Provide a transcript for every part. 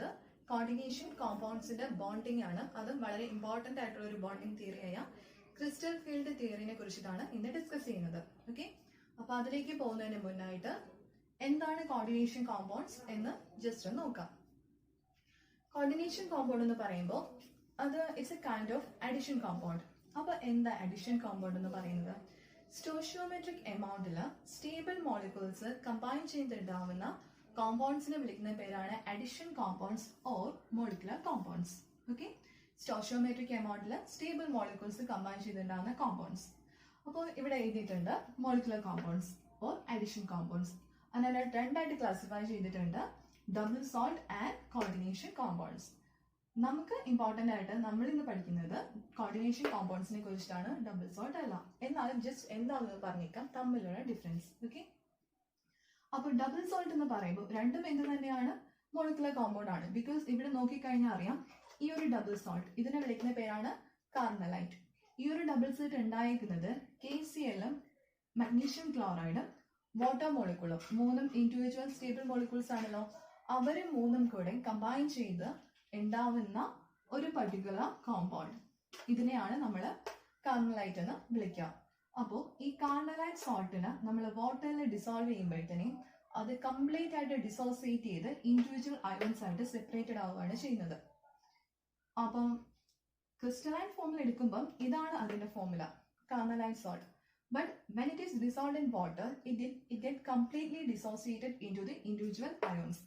ചെയ്യുന്നത് coordination കോമ്പൗണ്ട്സിന്റെ bonding ആണ്. അതും വളരെ ഇമ്പോർട്ടന്റ് ആയിട്ടുള്ള ഒരു ബോണ്ടിങ് തിയറിയായ ക്രിസ്റ്റൽ ഫീൽഡ് തിയറിനെ കുറിച്ചിട്ടാണ് ഇന്ന് ഡിസ്കസ് ചെയ്യുന്നത്. ഓക്കെ, അപ്പൊ അതിലേക്ക് പോകുന്നതിന് മുന്നായിട്ട് എന്താണ് കോർഡിനേഷൻ കോമ്പൗണ്ട്സ് എന്ന് ജസ്റ്റ് ഒന്ന് നോക്കാം. കോർഡിനേഷൻ കോമ്പൗണ്ട് എന്ന് പറയുമ്പോൾ അത് it's a kind of addition compound. അപ്പൊ എന്താ അഡിഷൻ കോമ്പൗണ്ട് എന്ന് പറയുന്നത്? സ്റ്റോഷിയോമെട്രിക് എമൗണ്ടില് സ്റ്റേബിൾ മോളിക്യൂൾസ് കമ്പൈൻ ചെയ്തിട്ടുണ്ടാവുന്ന കോമ്പൗണ്ട്സിനെ വിളിക്കുന്ന പേരാണ് addition compounds or molecular compounds. Okay, stoichiometric എമൗണ്ടില് സ്റ്റേബിൾ മോളിക്യൂൾസ് കമ്പൈൻ ചെയ്തിട്ടുണ്ടാവുന്ന കോമ്പൗണ്ട്സ്. അപ്പോൾ ഇവിടെ എഴുതിയിട്ടുണ്ട് molecular compounds or addition compounds. അങ്ങനെ രണ്ടായിട്ട് ക്ലാസിഫൈ ചെയ്തിട്ടുണ്ട്, double salt and coordination compounds. നമുക്ക് ഇമ്പോർട്ടന്റ് ആയിട്ട് നമ്മൾ ഇന്ന് പഠിക്കുന്നത് കോർഡിനേഷൻ കോമ്പൗണ്ട്സിനെ കുറിച്ചിട്ടാണ്, ഡബിൾ സോൾട്ട് അല്ല. എന്നാലും ജസ്റ്റ് എന്താണെന്ന് പറഞ്ഞേക്കാം തമ്മിലുള്ള ഡിഫറൻസ്. ഓക്കെ, അപ്പൊ ഡബിൾ സോൾട്ട് എന്ന് പറയുമ്പോൾ രണ്ടും എന്ത് തന്നെയാണ്, മോളിക്കുലർ കോമ്പൗണ്ട് ആണ്. ബിക്കോസ് ഇവിടെ നോക്കിക്കഴിഞ്ഞാൽ അറിയാം, ഈ ഒരു ഡബിൾ സോൾട്ട് ഇതിനെ വിളിക്കുന്ന പേരാണ് കാർമലൈറ്റ്. ഈ ഒരു ഡബിൾ സോൾട്ട് ഉണ്ടായിരിക്കുന്നത് KCl-ഉം മഗ്നീഷ്യം ക്ലോറൈഡും വാട്ടർ മോളിക്യൂളും, മൂന്നും ഇൻഡിവിജ്വൽ സ്റ്റേബിൾ മോളിക്യൂൾസ് ആണല്ലോ. അവരും മൂന്നും കൂടെ കമ്പൈൻ ചെയ്ത് ഉണ്ടാവുന്ന ഒരു പർട്ടിക്കുലർ കോമ്പൗണ്ട്, ഇതിനെയാണ് നമ്മൾ കാർമലൈറ്റ് എന്ന് വിളിക്കുക. അപ്പോൾ ഈ കാർമലൈറ്റ് സോൾട്ടിന് നമ്മൾ വാട്ടറിൽ ഡിസോൾവ് ചെയ്യുമ്പോഴത്തേനും അത് കംപ്ലീറ്റ് ആയിട്ട് ഡിസോസിയേറ്റ് ചെയ്ത് ഇൻഡിവിജ്വൽ അയോൺസ് ആയിട്ട് സെപ്പറേറ്റഡ് ആവുകയാണ് ചെയ്യുന്നത്. അപ്പം ക്രിസ്റ്റലൈൻ ഫോമിൽ എടുക്കുമ്പം ഇതാണ് അതിന്റെ formula, Carmelite salt. But when it is dissolved in water, it get completely dissociated into the individual ions.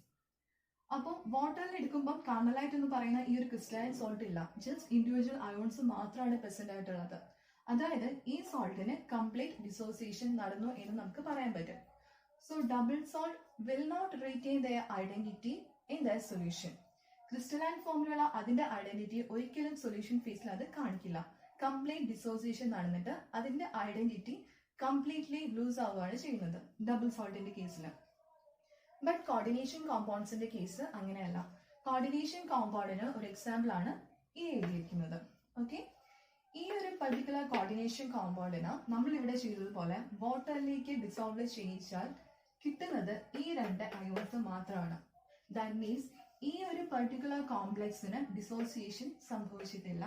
അപ്പോൾ വാട്ടറിൽ എടുക്കുമ്പോൾ കാർമലൈറ്റ് എന്ന് പറയുന്ന ഈ ഒരു ക്രിസ്റ്റലൈൻ സോൾട്ട് ഇല്ല, ജസ്റ്റ് ഇൻഡിവിജ്വൽ അയോൺസ് മാത്രമാണ് പ്രസന്റ് ആയിട്ടുള്ളത്. അതായത് ഈ സോൾട്ടിന് കംപ്ലീറ്റ് ഡിസോസിയേഷൻ നടന്നു എന്ന് നമുക്ക് പറയാൻ പറ്റും. So double salt will not retain their identity in their solution. Crystalline ഫോമിലുള്ള അതിന്റെ ഐഡന്റിറ്റി ഒരിക്കലും സൊല്യൂഷൻ ഫേസിൽ അത് കാണിക്കില്ല. കംപ്ലീറ്റ് ഡിസോസിയേഷൻ നടന്നിട്ട് അതിന്റെ ഐഡന്റിറ്റി കംപ്ലീറ്റ്ലി ലൂസ് ആവുകയാണ് ചെയ്യുന്നത് ഡബിൾ സോൾട്ടിന്റെ കേസിൽ. ബട്ട് കോർഡിനേഷൻ കോമ്പൗണ്ട്സിന്റെ കേസ് അങ്ങനെയല്ല. കോർഡിനേഷൻ കോമ്പൗണ്ടിന് ഒരു എക്സാമ്പിൾ ആണ് ഈ എഴുതിയിരിക്കുന്നത്. ഓക്കെ, ഈ ഒരു പർട്ടിക്കുലർ കോർഡിനേഷൻ കോമ്പൗണ്ടിന് നമ്മൾ ഇവിടെ ചെയ്തതുപോലെ വാട്ടറിലേക്ക് ഡിസോൾവ് ചെയ്യിച്ചാൽ കിട്ടുന്നത് ഈ രണ്ട് അയോൺസ് മാത്രമാണ്. ദാറ്റ് മീൻസ് ഈ ഒരു പർട്ടിക്കുലർ കോംപ്ലക്സിന് ഡിസോസിയേഷൻ സംഭവിച്ചിട്ടില്ല.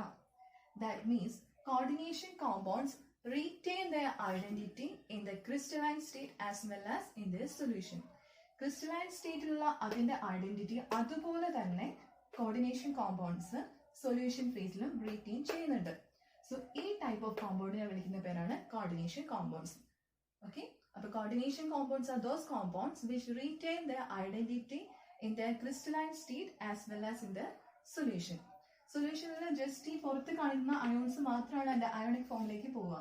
That means coordination compounds retain their identity in the crystalline state as well as in their solution. Crystalline state ഉള്ള അതിന്റെ ഐഡന്റിറ്റി അതുപോലെ തന്നെ കോർഡിനേഷൻ കോമ്പൗണ്ട്സ് സൊല്യൂഷൻ ഫേസിലും റീറ്റെയിൻ ചെയ്യുന്നുണ്ട്. സോ ഈ ടൈപ്പ് ഓഫ് കോമ്പൗണ്ടിനെ വിളിക്കുന്ന പേരാണ് കോർഡിനേഷൻ കോമ്പൗണ്ട്സ്. ഓക്കെ, അപ്പൊ coordination compounds are those compounds which retain their identity in their crystalline state as well as in their solution. സൊല്യൂഷനിൽ ജസ്റ്റ് ഈ പുറത്ത് കാണുന്ന അയോൺസ് മാത്രമാണ് അതിന്റെ അയോണിക് ഫോമിലേക്ക് പോവുക.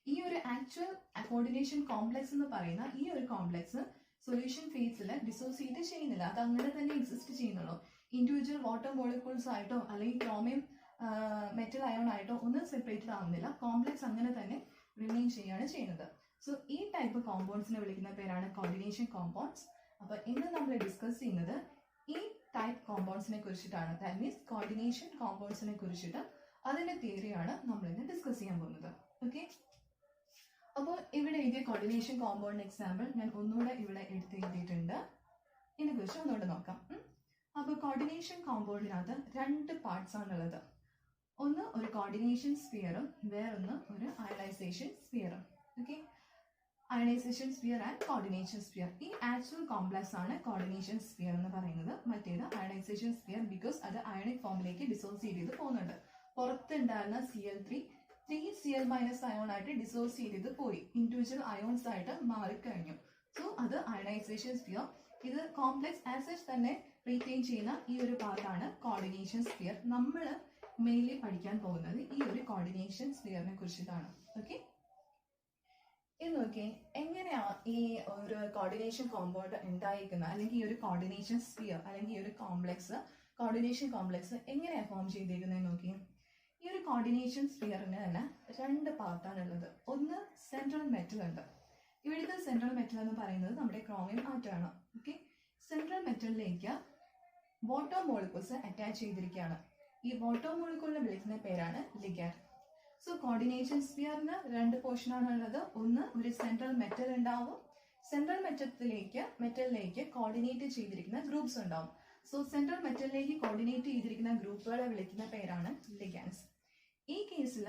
ഈ ഒരു ആക്ച്വൽ കോർഡിനേഷൻ കോംപ്ലക്സ് എന്ന് പറയുന്ന ഈ ഒരു കോംപ്ലക്സ് സൊല്യൂഷൻ ഫേസിൽ ഡിസോസിയേറ്റ് ചെയ്യുന്നില്ല, അത് അങ്ങനെ തന്നെ എക്സിസ്റ്റ് ചെയ്യുന്നുള്ളൂ. ഇൻഡിവിജ്വൽ വാട്ടർ മോളിക്യൂൾസ് ആയിട്ടോ അല്ലെങ്കിൽ ക്രോമിയം മെറ്റൽ അയോൺ ആയിട്ടോ ഒന്നും സെപ്പറേറ്റഡ് ആവുന്നില്ല, കോംപ്ലക്സ് അങ്ങനെ തന്നെ റിമെയിൻ ചെയ്യുകയാണ് ചെയ്യുന്നത്. സോ ഈ ടൈപ്പ് കോമ്പൗണ്ട്സിനെ വിളിക്കുന്ന പേരാണ് കോർഡിനേഷൻ കോമ്പൗണ്ട്സ്. അപ്പൊ ഇന്ന് നമ്മൾ ഡിസ്കസ് ചെയ്യുന്നത് ഈ ടൈപ്പ് കോമ്പൗണ്ട്സിനെ കുറിച്ചിട്ടാണ്. ദാറ്റ് മീൻസ് കോർഡിനേഷൻ കോമ്പൗണ്ട്സിനെ കുറിച്ചിട്ട് അതിന്റെ തിയറിയാണ് നമ്മൾ ഇന്ന് ഡിസ്കസ് ചെയ്യാൻ പോകുന്നത്. ഓക്കെ, അപ്പോൾ ഇവിടെ എഴുതിയ കോർഡിനേഷൻ കോമ്പൗണ്ട് എക്സാമ്പിൾ ഞാൻ ഒന്നുകൂടെ ഇവിടെ എടുത്ത് എഴുതിയിട്ടുണ്ട്. ഇതിനെ കുറിച്ച് ഒന്നുകൂടെ നോക്കാം. അപ്പോൾ കോർഡിനേഷൻ കോമ്പൗണ്ടിനകത്ത് രണ്ട് പാർട്സ് ആണുള്ളത്. ഒന്ന് ഒരു കോർഡിനേഷൻ സ്ഫിയറും വേറൊന്ന് ഒരു അയണൈസേഷൻ സ്ഫിയറും. Okay, ionisation sphere and coordination sphere. ഈ ആക്ച്വൽ കോംപ്ലക്സ് ആണ് കോർഡിനേഷൻ സ്ഫിയർ എന്ന് പറയുന്നത്. മറ്റേത് അയണൈസേഷൻ സ്ഫിയർ, ബിക്കോസ് അത് അയണിക് ഫോമിലേക്ക് ഡിസോസിയേറ്റ് ചെയ്ത് പോകുന്നുണ്ട്. പുറത്തുണ്ടായിരുന്ന Cl3 3Cl- അയോൺ ആയിട്ട് ഡിസോസിയേറ്റ് ചെയ്ത് പോയി, ഇൻഡിവിജ്വൽ അയോൺസ് ആയിട്ട് മാറിക്കഴിഞ്ഞു. സോ അത് അയണൈസേഷൻ സ്ഫിയർ. ഇത് കോംപ്ലക്സ് ആസ് സച്ച് തന്നെ റീറ്റെയിൻ ചെയ്യുന്ന ഈ ഒരു പാർട്ടാണ് കോർഡിനേഷൻ സ്ഫിയർ. നമ്മൾ മെയിൻലി പഠിക്കാൻ പോകുന്നത് ഈ ഒരു കോർഡിനേഷൻ സ്ഫിയറിനെ കുറിച്ചിട്ടാണ്. ഓക്കെ, ഇത് നോക്കി എങ്ങനെയാ ഈ ഒരു കോർഡിനേഷൻ കോമ്പൗണ്ട് ഉണ്ടായിരിക്കുന്നത്, അല്ലെങ്കിൽ ഈ ഒരു കോർഡിനേഷൻ സ്ഫിയർ അല്ലെങ്കിൽ ഈ ഒരു കോംപ്ലക്സ് കോർഡിനേഷൻ കോംപ്ലക്സ് എങ്ങനെയാ ഫോം ചെയ്തിരിക്കുന്നത് നോക്കി. ഈ ഒരു കോർഡിനേഷൻ സ്ഫിയറിന് തന്നെ രണ്ട് പാർട്ടാണ് ഉള്ളത്. ഒന്ന് സെൻട്രൽ മെറ്റൽ ഉണ്ട്. ഇവിടുത്തെ സെൻട്രൽ മെറ്റൽ എന്ന് പറയുന്നത് നമ്മുടെ ക്രോമിയം ആറ്റമാണ്. ഓക്കെ, സെൻട്രൽ മെറ്റലിലേക്ക് വാട്ടർ മോളിക്യൂൾസ് അറ്റാച്ച് ചെയ്തിരിക്കുകയാണ്. ഈ വാട്ടർ മോളിക്യൂളിനെ വിളിക്കുന്ന പേരാണ് ലിഗാൻഡ്. സോ കോർഡിനേഷൻ സ്ഫിയറിന് രണ്ട് പോർഷൻ ആണുള്ളത്. ഒന്ന് ഒരു സെൻട്രൽ മെറ്റൽ ഉണ്ടാവും, സെൻട്രൽ മെറ്റലിലേക്ക് കോർഡിനേറ്റ് ചെയ്തിരിക്കുന്ന ഗ്രൂപ്പ്സ് ഉണ്ടാവും. സോ സെൻട്രൽ മെറ്റലിലേക്ക് കോർഡിനേറ്റ് ചെയ്തിരിക്കുന്ന ഗ്രൂപ്പുകളെ വിളിക്കുന്ന പേരാണ് ലിഗാൻഡ്സ്. ഈ കേസിൽ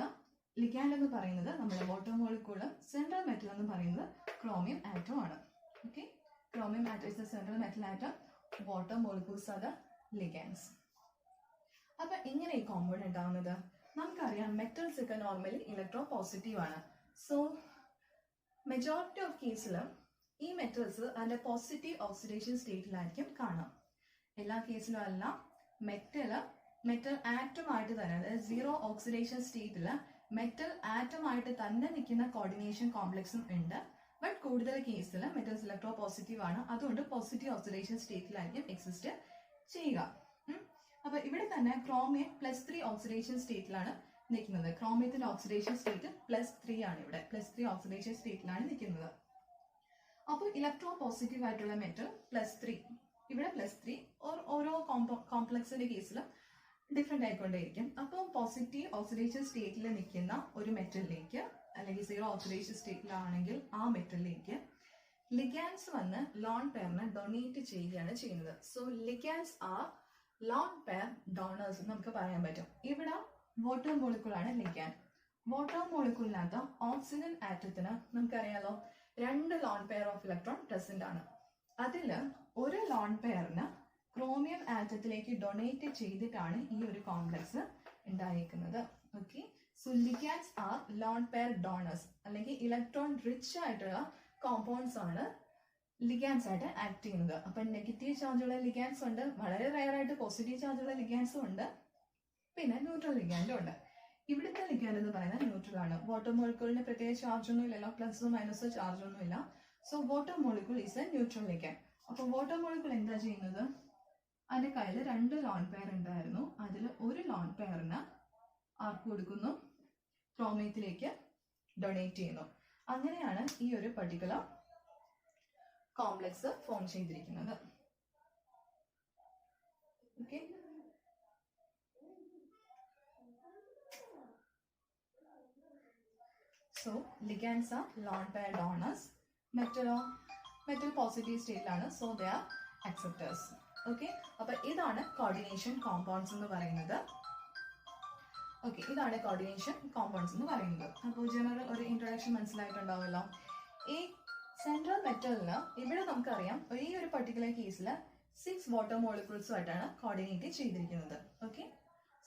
ലിഗാൻഡ് എന്ന് പറയുന്നത് നമ്മുടെ വാട്ടർ മോളിക്യൂളും സെൻട്രൽ മെറ്റൽ എന്ന് പറയുന്നത് ക്രോമിയം ആറ്റം ആണ്. Okay, chromium atom is the central metal atom, water molecules are the ligands. അപ്പൊ ഇങ്ങനെ ഈ കോമ്പൗണ്ട് ഉണ്ടാവുന്നത് നമുക്കറിയാം, മെറ്റൽസ് ഒക്കെ നോർമലി ഇലക്ട്രോ പോസിറ്റീവ് ആണ്. സോ മെജോറിറ്റി ഓഫ് കേസിലും ഈ മെറ്റൽസ് അതിന്റെ പോസിറ്റീവ് ഓക്സിഡേഷൻ സ്റ്റേറ്റിലായിരിക്കും കാണാം. എല്ലാ കേസിലും അല്ല. മെറ്റൽ ആറ്റമായിട്ട് തന്നെ, അതായത് സീറോ ഓക്സിഡേഷൻ സ്റ്റേറ്റിൽ മെറ്റൽ ആറ്റമായിട്ട് തന്നെ നിൽക്കുന്ന കോർഡിനേഷൻ കോംപ്ലക്സും ഉണ്ട്. ബട്ട് കൂടുതൽ കേസിൽ മെറ്റൽസ് ഇലക്ട്രോ പോസിറ്റീവ് ആണ്, അതുകൊണ്ട് പോസിറ്റീവ് ഓക്സിഡേഷൻ സ്റ്റേറ്റിലായിരിക്കും എക്സിസ്റ്റ് ചെയ്യുക. അപ്പൊ ഇവിടെ തന്നെ ക്രോമിയം +3 ഓക്സിഡേഷൻ സ്റ്റേറ്റിലാണ് നിൽക്കുന്നത്. ക്രോമിയത്തിന്റെ ഓക്സിഡേഷൻ സ്റ്റേറ്റ് +3 ആണ്. ഇവിടെ +3 ഓക്സിഡേഷൻ സ്റ്റേറ്റിലാണ് നിൽക്കുന്നത്. അപ്പോൾ ഇലക്ട്രോ പോസിറ്റീവ് ആയിട്ടുള്ള മെറ്റൽ +3, ഇവിടെ +3, ഓരോ കോംപ്ലക്സിന്റെ കേസിലും ഡിഫറെന്റ് ആയിക്കൊണ്ടേയിരിക്കും. അപ്പോൾ പോസിറ്റീവ് ഓക്സിഡേഷൻ സ്റ്റേറ്റിൽ നിൽക്കുന്ന ഒരു മെറ്റലിലേക്ക്, അല്ലെങ്കിൽ സീറോ ഓക്സിഡേഷൻ സ്റ്റേറ്റിലാണെങ്കിൽ ആ മെറ്റലിലേക്ക് ലിഗാൻഡ്സ് വന്ന് ലോൺ പെയറിനെ ഡൊണേറ്റ് ചെയ്യുകയാണ് ചെയ്യുന്നത്. So ligands are lone pair donors എന്ന് നമുക്ക് പറയാൻ പറ്റും. ഇവിടെ വാട്ടർ മോളിക്യൂൾ ആണ് ലിഗാൻഡ്. വാട്ടർ മോളിക്യൂളിനകത്ത് ഓക്സിജൻ ആറ്റത്തിന് നമുക്കറിയാലോ 2 lone pair of electron present ആണ്. അതില് ഒരു ലോൺ പെയറിന് ക്രോമിയം ആറ്റത്തിലേക്ക് ഡൊണേറ്റ് ചെയ്തിട്ടാണ് ഈ ഒരു കോംപ്ലക്സ് ഉണ്ടായിരിക്കുന്നത്. Okay, so ligands are lone pair donors, അല്ലെങ്കിൽ ഇലക്ട്രോൺ റിച്ച് ആയിട്ടുള്ള കോമ്പൗണ്ട്സ് ആണ് ലിഗാൻഡ്സ് ആയിട്ട് ആക്ട് ചെയ്യുന്നത്. അപ്പൊ നെഗറ്റീവ് ചാർജുള്ള ലിഗാൻഡ്സ് ഉണ്ട്, വളരെ റയർ ആയിട്ട് പോസിറ്റീവ് ചാർജുള്ള ലിഗാൻഡ്സും ഉണ്ട്, പിന്നെ ന്യൂട്രൽ ലിഗാൻഡും ഉണ്ട്. ഇവിടുത്തെ ലിഗാൻഡ് എന്ന് പറയുന്നത് ന്യൂട്രൽ ആണ്. വാട്ടർ മോളിക്യൂളിന് പ്രത്യേക ചാർജ് ഒന്നും ഇല്ലല്ലോ, പ്ലസോ മൈനസോ ചാർജ് ഒന്നും ഇല്ല. So water molecule is A neutral ligand. അപ്പൊ വാട്ടർ മോളിക്യൂൾ എന്താ ചെയ്യുന്നത്, അതിന്റെ കയ്യിൽ 2 ലോൺ പെയർ ഉണ്ടായിരുന്നു, അതിൽ ഒരു ലോൺ പെയറിന് ആർക്ക് കൊടുക്കുന്നു, ക്രോമിയത്തിലേക്ക് ഡൊണേറ്റ് ചെയ്യുന്നു. അങ്ങനെയാണ് ഈ ഒരു പർട്ടിക്കുലർ കോംപ്ലക്സ് ഫോം ചെയ്തിരിക്കുന്നത്. Okay, so ligands are lone pair donors. Metal positive സ്റ്റേറ്റിലാണ്, so they are acceptors. Okay, അപ്പൊ ഇതാണ് കോർഡിനേഷൻ കോമ്പൗണ്ട്സ് എന്ന് പറയുന്നത്. ഓക്കെ, ഇതാണ് കോർഡിനേഷൻ കോമ്പൗണ്ട്സ് എന്ന് പറയുന്നത്. അപ്പോൾ ജനറൽ ഒരു ഇൻട്രൊഡക്ഷൻ മനസ്സിലായിട്ടുണ്ടാവുമല്ലോ. ഈ സെൻട്രൽ മെറ്റലിന് ഇവിടെ നമുക്കറിയാം ഈ ഒരു പർട്ടിക്കുലർ കേസിൽ 6 വാട്ടർ മോളിക്യൂൾസുമായിട്ടാണ് കോർഡിനേറ്റ് ചെയ്തിരിക്കുന്നത്. ഓക്കെ,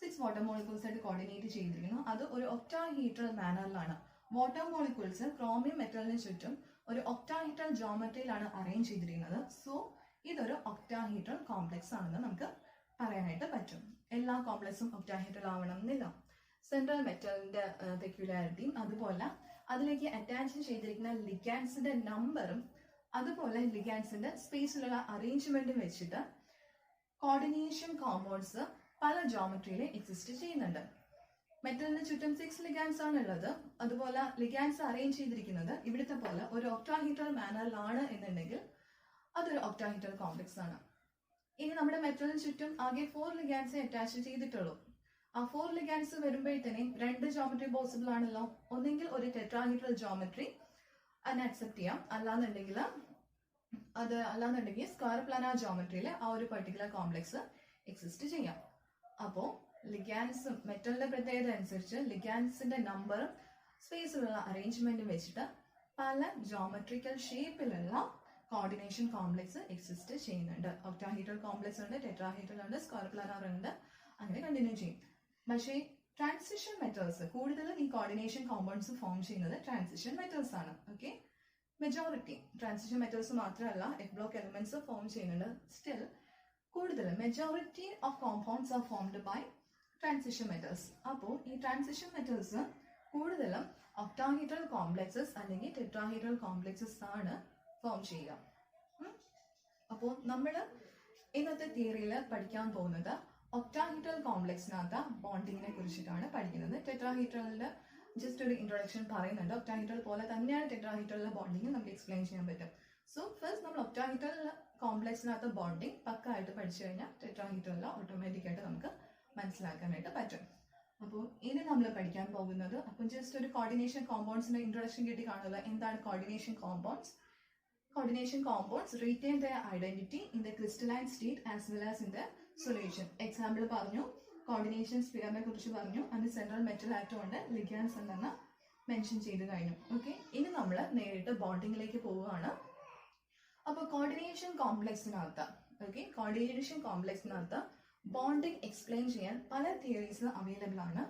6 വാട്ടർ മോളിക്യൂൾസ് ആയിട്ട് കോർഡിനേറ്റ് ചെയ്തിരിക്കുന്നു. അത് ഒരു ഒക്ടാഹീഡ്രൽ മാനറിലാണ്. വാട്ടർ മോളിക്യൂൾസ് ക്രോമിയം മെറ്റലിന് ചുറ്റും ഒരു ഒക്ടാഹീഡ്രൽ ജോമെട്രിയിലാണ് അറേഞ്ച് ചെയ്തിരിക്കുന്നത്. സോ ഇതൊരു ഒക്ടാഹീഡ്രൽ കോംപ്ലക്സ് ആണെന്ന് നമുക്ക് പറയാനായിട്ട് പറ്റും. എല്ലാ കോംപ്ലക്സും ഒക്ടാഹീഡ്രൽ ആവണം എന്നില്ല. സെൻട്രൽ മെറ്റലിന്റെ പെക്യുലാരിറ്റിയും, അതുപോലെ അതിലേക്ക് അറ്റാച്ച് ചെയ്തിരിക്കുന്ന ലിഗാൻഡ്സിന്റെ നമ്പറും, അതുപോലെ ലിഗാൻഡ്സിന്റെ സ്പേസിലുള്ള അറേഞ്ച്മെന്റും വെച്ചിട്ട് കോർഡിനേഷൻ കോമ്പൗണ്ട്സ് പല ജോമെട്രിയിൽ എക്സിസ്റ്റ് ചെയ്യുന്നുണ്ട്. മെറ്റലിന് ചുറ്റും 6 ലിഗാൻഡ്സ് ആണ് ഉള്ളത്. അതുപോലെ ലിഗാൻഡ്സ് അറേഞ്ച് ചെയ്തിരിക്കുന്നത് ഇവിടുത്തെ പോലെ ഒരു ഒക്ടാഹീഡ്രൽ മാനറിലാണ് എന്നുണ്ടെങ്കിൽ അതൊരു ഒക്ടാഹീഡ്രൽ കോംപ്ലക്സ് ആണ്. ഇനി നമ്മുടെ മെറ്റലിന് ചുറ്റും ആകെ 4 ലിഗാൻഡ്സ് അറ്റാച്ച് ചെയ്തിട്ടുള്ളൂ. ആ 4 ലിഗാൻഡ്സ് വരുമ്പോഴത്തേനും 2 ജോമെട്രി പോസിബിൾ ആണല്ലോ. ഒന്നെങ്കിൽ ഒരു ടെട്രാഹീഡ്രൽ ജോമെട്രി അതിനെ അക്സെപ്റ്റ് ചെയ്യാം, അല്ലാന്നുണ്ടെങ്കിൽ സ്ക്വയർ പ്ലാനാർ ജോമെട്രിയിൽ ആ ഒരു പർട്ടിക്കുലർ കോംപ്ലക്സ് എക്സിസ്റ്റ് ചെയ്യാം. അപ്പോൾ ലിഗാൻഡ്സ്, മെറ്റലിന്റെ പ്രത്യേകത അനുസരിച്ച് ലിഗാൻഡ്സിന്റെ നമ്പറും സ്പേസിലുള്ള അറേഞ്ച്മെന്റും വെച്ചിട്ട് പല ജോമെട്രിക്കൽ ഷേപ്പിലുള്ള കോർഡിനേഷൻ കോംപ്ലക്സ് എക്സിസ്റ്റ് ചെയ്യുന്നുണ്ട്. ഒക്ടാഹീഡ്രൽ കോംപ്ലക്സ് ഉണ്ട്, ടെട്രാഹീഡ്രൽ ഉണ്ട്, സ്ക്വയർ പ്ലാനാർ ഉണ്ട്, അങ്ങനെ കണ്ടിന്യൂ ചെയ്യും. പക്ഷേ ട്രാൻസിഷൻ മെറ്റൽസ്, കൂടുതലും ഈ കോർഡിനേഷൻ കോമ്പൗണ്ട്സ് ഫോം ചെയ്യുന്നത് ട്രാൻസിഷൻ മെറ്റൽസ് ആണ്. ഓക്കെ, മെജോറിറ്റി ട്രാൻസിഷൻ മെറ്റൽസ് മാത്രമല്ല എഫ് ബ്ലോക്ക് എലിമെന്റ്സ് ഫോം ചെയ്യുന്നുണ്ട്. സ്റ്റിൽ കൂടുതലും majority of compounds are formed by transition metals. അപ്പോൾ ഈ ട്രാൻസിഷൻ മെറ്റൽസ് കൂടുതലും ഒക്ടാഹീഡ്രൽ കോംപ്ലക്സസ് അല്ലെങ്കിൽ ടെട്രാഹീഡ്രൽ കോംപ്ലക്സസ് ആണ് ഫോം ചെയ്യുക. അപ്പോൾ നമ്മൾ ഇന്നത്തെ തിയറിയിൽ പഠിക്കാൻ പോകുന്നത് ഒക്ടാഹീഡ്രൽ കോംപ്ലക്സിനകത്ത് ബോണ്ടിങ്ങിനെ കുറിച്ചിട്ടാണ് പഠിക്കുന്നത്. ടെട്രാഹീഡ്രലിന്റെ ജസ്റ്റ് ഒരു ഇൻട്രൊഡക്ഷൻ പറയുന്നുണ്ട്. ഒക്ടാഹീഡ്രൽ പോലെ തന്നെയാണ് ടെട്രാഹീഡ്രലിലെ ബോണ്ടിങ് നമുക്ക് എക്സ്പ്ലെയിൻ ചെയ്യാൻ പറ്റും. സോ ഫസ്റ്റ് നമ്മൾ ഒക്ടാഹീഡ്രൽ കോംപ്ലക്സിനകത്ത് ബോണ്ടിങ് പക്കായിട്ട് പഠിച്ചു കഴിഞ്ഞാൽ ടെട്രാഹീഡ്രലിൽ ഓട്ടോമാറ്റിക് ആയിട്ട് നമുക്ക് മനസ്സിലാക്കാനായിട്ട് പറ്റും. അപ്പോൾ ഇനി നമ്മൾ പഠിക്കാൻ പോകുന്നത്, അപ്പം ജസ്റ്റ് ഒരു കോർഡിനേഷൻ കോമ്പൗണ്ട്സിന്റെ ഇൻട്രൊഡക്ഷൻ കിട്ടി കാണുമല്ലോ. എന്താണ് coordination compounds? coordination compounds retain their identity in the crystalline state as well as in the solution. Example പറഞ്ഞു, coordination sphere കുറിച്ച് പറഞ്ഞു, and central metal atom ഉണ്ട്, ligands ഉണ്ടെന്ന് മെൻഷൻ ചെയ്ത് കഴിഞ്ഞു. ഓക്കെ, ഇനി നമ്മൾ നേരിട്ട് ബോണ്ടിങ്ങിലേക്ക് പോവുകയാണ്. അപ്പോൾ കോർഡിനേഷൻ കോംപ്ലക്സിനകത്ത് ബോണ്ടിങ് എക്സ്പ്ലെയിൻ ചെയ്യാൻ പല തിയറീസ് അവൈലബിൾ ആണ്.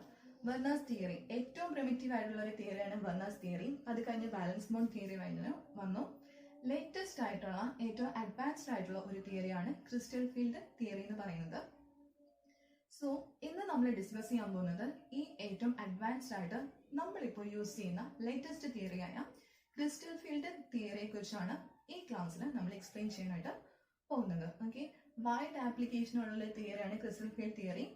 വെർണേഴ്സ് തിയറി ഏറ്റവും പ്രിമിറ്റീവ് ആയിട്ടുള്ള ഒരു തിയറിയാണ് വെർണേഴ്സ് തിയറി. അത് കഴിഞ്ഞ് ബാലൻസ് ബോണ്ട് തിയറി വന്നു. ലേറ്റസ്റ്റ് ആയിട്ടുള്ള ഏറ്റവും അഡ്വാൻസ്ഡ് ആയിട്ടുള്ള ഒരു തിയറിയാണ് ക്രിസ്റ്റൽ ഫീൽഡ് തിയറി എന്ന് പറയുന്നത്. സോ ഇന്ന് നമ്മൾ ഡിസ്കസ് ചെയ്യാൻ പോകുന്നത് ഈ ഏറ്റവും അഡ്വാൻസ്ഡ് ആയിട്ട് നമ്മളിപ്പോൾ യൂസ് ചെയ്യുന്ന ലേറ്റസ്റ്റ് തിയറിയായ ക്രിസ്റ്റൽ ഫീൽഡ് തിയറിയെ കുറിച്ചാണ് ഈ ക്ലാസ്സിൽ നമ്മൾ എക്സ്പ്ലെയിൻ ചെയ്യാനായിട്ട് പോകുന്നത്. ഓക്കെ, വൈഡ് ആപ്ലിക്കേഷൻ ഉള്ള തിയറിയാണ് ക്രിസ്റ്റൽ ഫീൽഡ് തിയറി.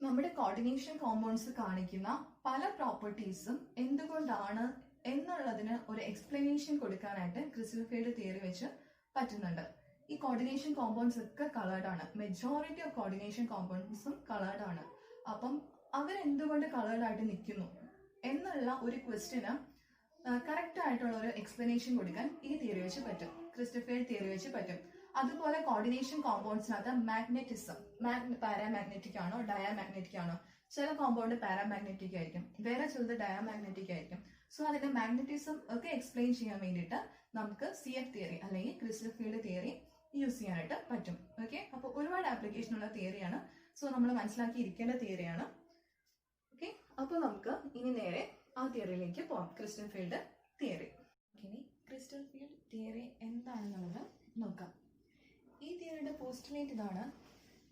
നമ്മുടെ കോർഡിനേഷൻ കോമ്പൗണ്ട്സ് കാണിക്കുന്ന പല പ്രോപ്പർട്ടീസും എന്തുകൊണ്ടാണ് എന്നുള്ളതിന് ഒരു എക്സ്പ്ലനേഷൻ കൊടുക്കാനായിട്ട് ക്രിസ്റ്റൽ ഫീൽഡ് തിയറി വെച്ച് പറ്റുന്നുണ്ട്. ഈ കോർഡിനേഷൻ കോമ്പൗണ്ട്സ് ഒക്കെ കളേർഡ് ആണ്. മെജോറിറ്റി ഓഫ് കോർഡിനേഷൻ കോമ്പൗണ്ട്സും കളേർഡ് ആണ്. അപ്പം അവരെന്തുകൊണ്ട് കളേർഡ് ആയിട്ട് നിൽക്കുന്നു എന്നുള്ള ഒരു ക്വസ്റ്റ്യന് കറക്റ്റ് ആയിട്ടുള്ള ഒരു എക്സ്പ്ലനേഷൻ കൊടുക്കാൻ ഈ തിയറി വെച്ച് പറ്റും, ക്രിസ്റ്റൽ ഫീൽഡ് തിയറി വെച്ച് പറ്റും. അതുപോലെ കോർഡിനേഷൻ കോമ്പൗണ്ട്സിനകത്ത് മാഗ്നറ്റിസം, പാരാമാഗ്നറ്റിക് ആണോ ഡയാമാഗ്നറ്റിക് ആണോ? ചില കോമ്പൗണ്ട് പാരാമാഗ്നറ്റിക് ആയിരിക്കും, വേറെ ചിലത് ഡയാമാഗ്നറ്റിക് ആയിരിക്കും. സോ അതിന്റെ മാഗ്നറ്റിസം ഒക്കെ എക്സ്പ്ലെയിൻ ചെയ്യാൻ വേണ്ടിയിട്ട് നമുക്ക് CF തിയറി അല്ലെങ്കിൽ ക്രിസ്റ്റൽ ഫീൽഡ് തിയറി യൂസ് ചെയ്യാനായിട്ട് പറ്റും. ഓക്കെ, അപ്പോൾ ഒരുപാട് ആപ്ലിക്കേഷൻ ഉള്ള തിയറിയാണ്. സോ നമ്മൾ മനസ്സിലാക്കിയിരിക്കേണ്ട തിയറിയാണ്. ഓക്കെ, അപ്പോൾ നമുക്ക് ഇനി നേരെ ആ തിയറിയിലേക്ക് പോകാം, ക്രിസ്റ്റൽ ഫീൽഡ് തിയറി. ഇനി ക്രിസ്റ്റൽ ഫീൽഡ് തിയറി എന്താണെന്നുള്ളത് നോക്കാം. ഈ തിയറിയുടെ പോസ്റ്റുലേറ്റ് ഇതാണ്: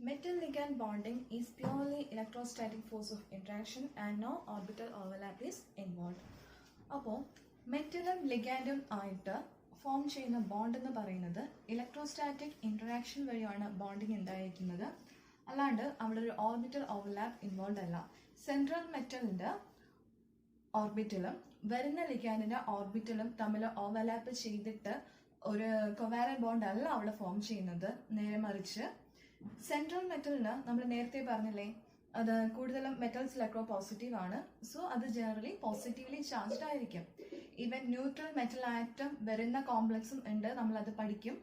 metal ligand bonding is purely electrostatic force of interaction and no orbital overlap is involve. അപ്പോൾ മെറ്റലും ലിഗാൻഡും ആയിട്ട് ഫോം ചെയ്യുന്ന ബോണ്ട് എന്ന് പറയുന്നത് ഇലക്ട്രോസ്റ്റാറ്റിക് ഇന്ററാക്ഷൻ വഴിയാണ് ബോണ്ടിങ് ഉണ്ടായിരിക്കുന്നത്, അല്ലാണ്ട് അവിടെ ഒരു ഓർബിറ്റൽ ഓവർലാപ്പ് ഇൻവോൾവ് അല്ല. സെൻട്രൽ മെറ്റലിന്റെ ഓർബിറ്റലും വരുന്ന ലിഗാൻഡിന്റെ ഓർബിറ്റലും തമ്മിൽ ഓവർലാപ്പ് ചെയ്തിട്ട് ഒരു കൊവാലന്റ് ബോണ്ട് അല്ല അവിടെ ഫോം ചെയ്യുന്നത്. നേരെ മറിച്ച് സെൻട്രൽ മെറ്റലിന് നമ്മൾ നേരത്തെ പറഞ്ഞില്ലേ, അത് കൂടുതലും മെറ്റൽസ് ഇലക്ട്രോ പോസിറ്റീവ് ആണ്. സോ അത് ജനറലി പോസിറ്റീവ്ലി ചാർജ്ഡ് ആയിരിക്കും. ഈവൻ ന്യൂട്രൽ മെറ്റൽ ആറ്റം വരുന്ന കോംപ്ലക്സും ഉണ്ട്, നമ്മളത് പഠിക്കും.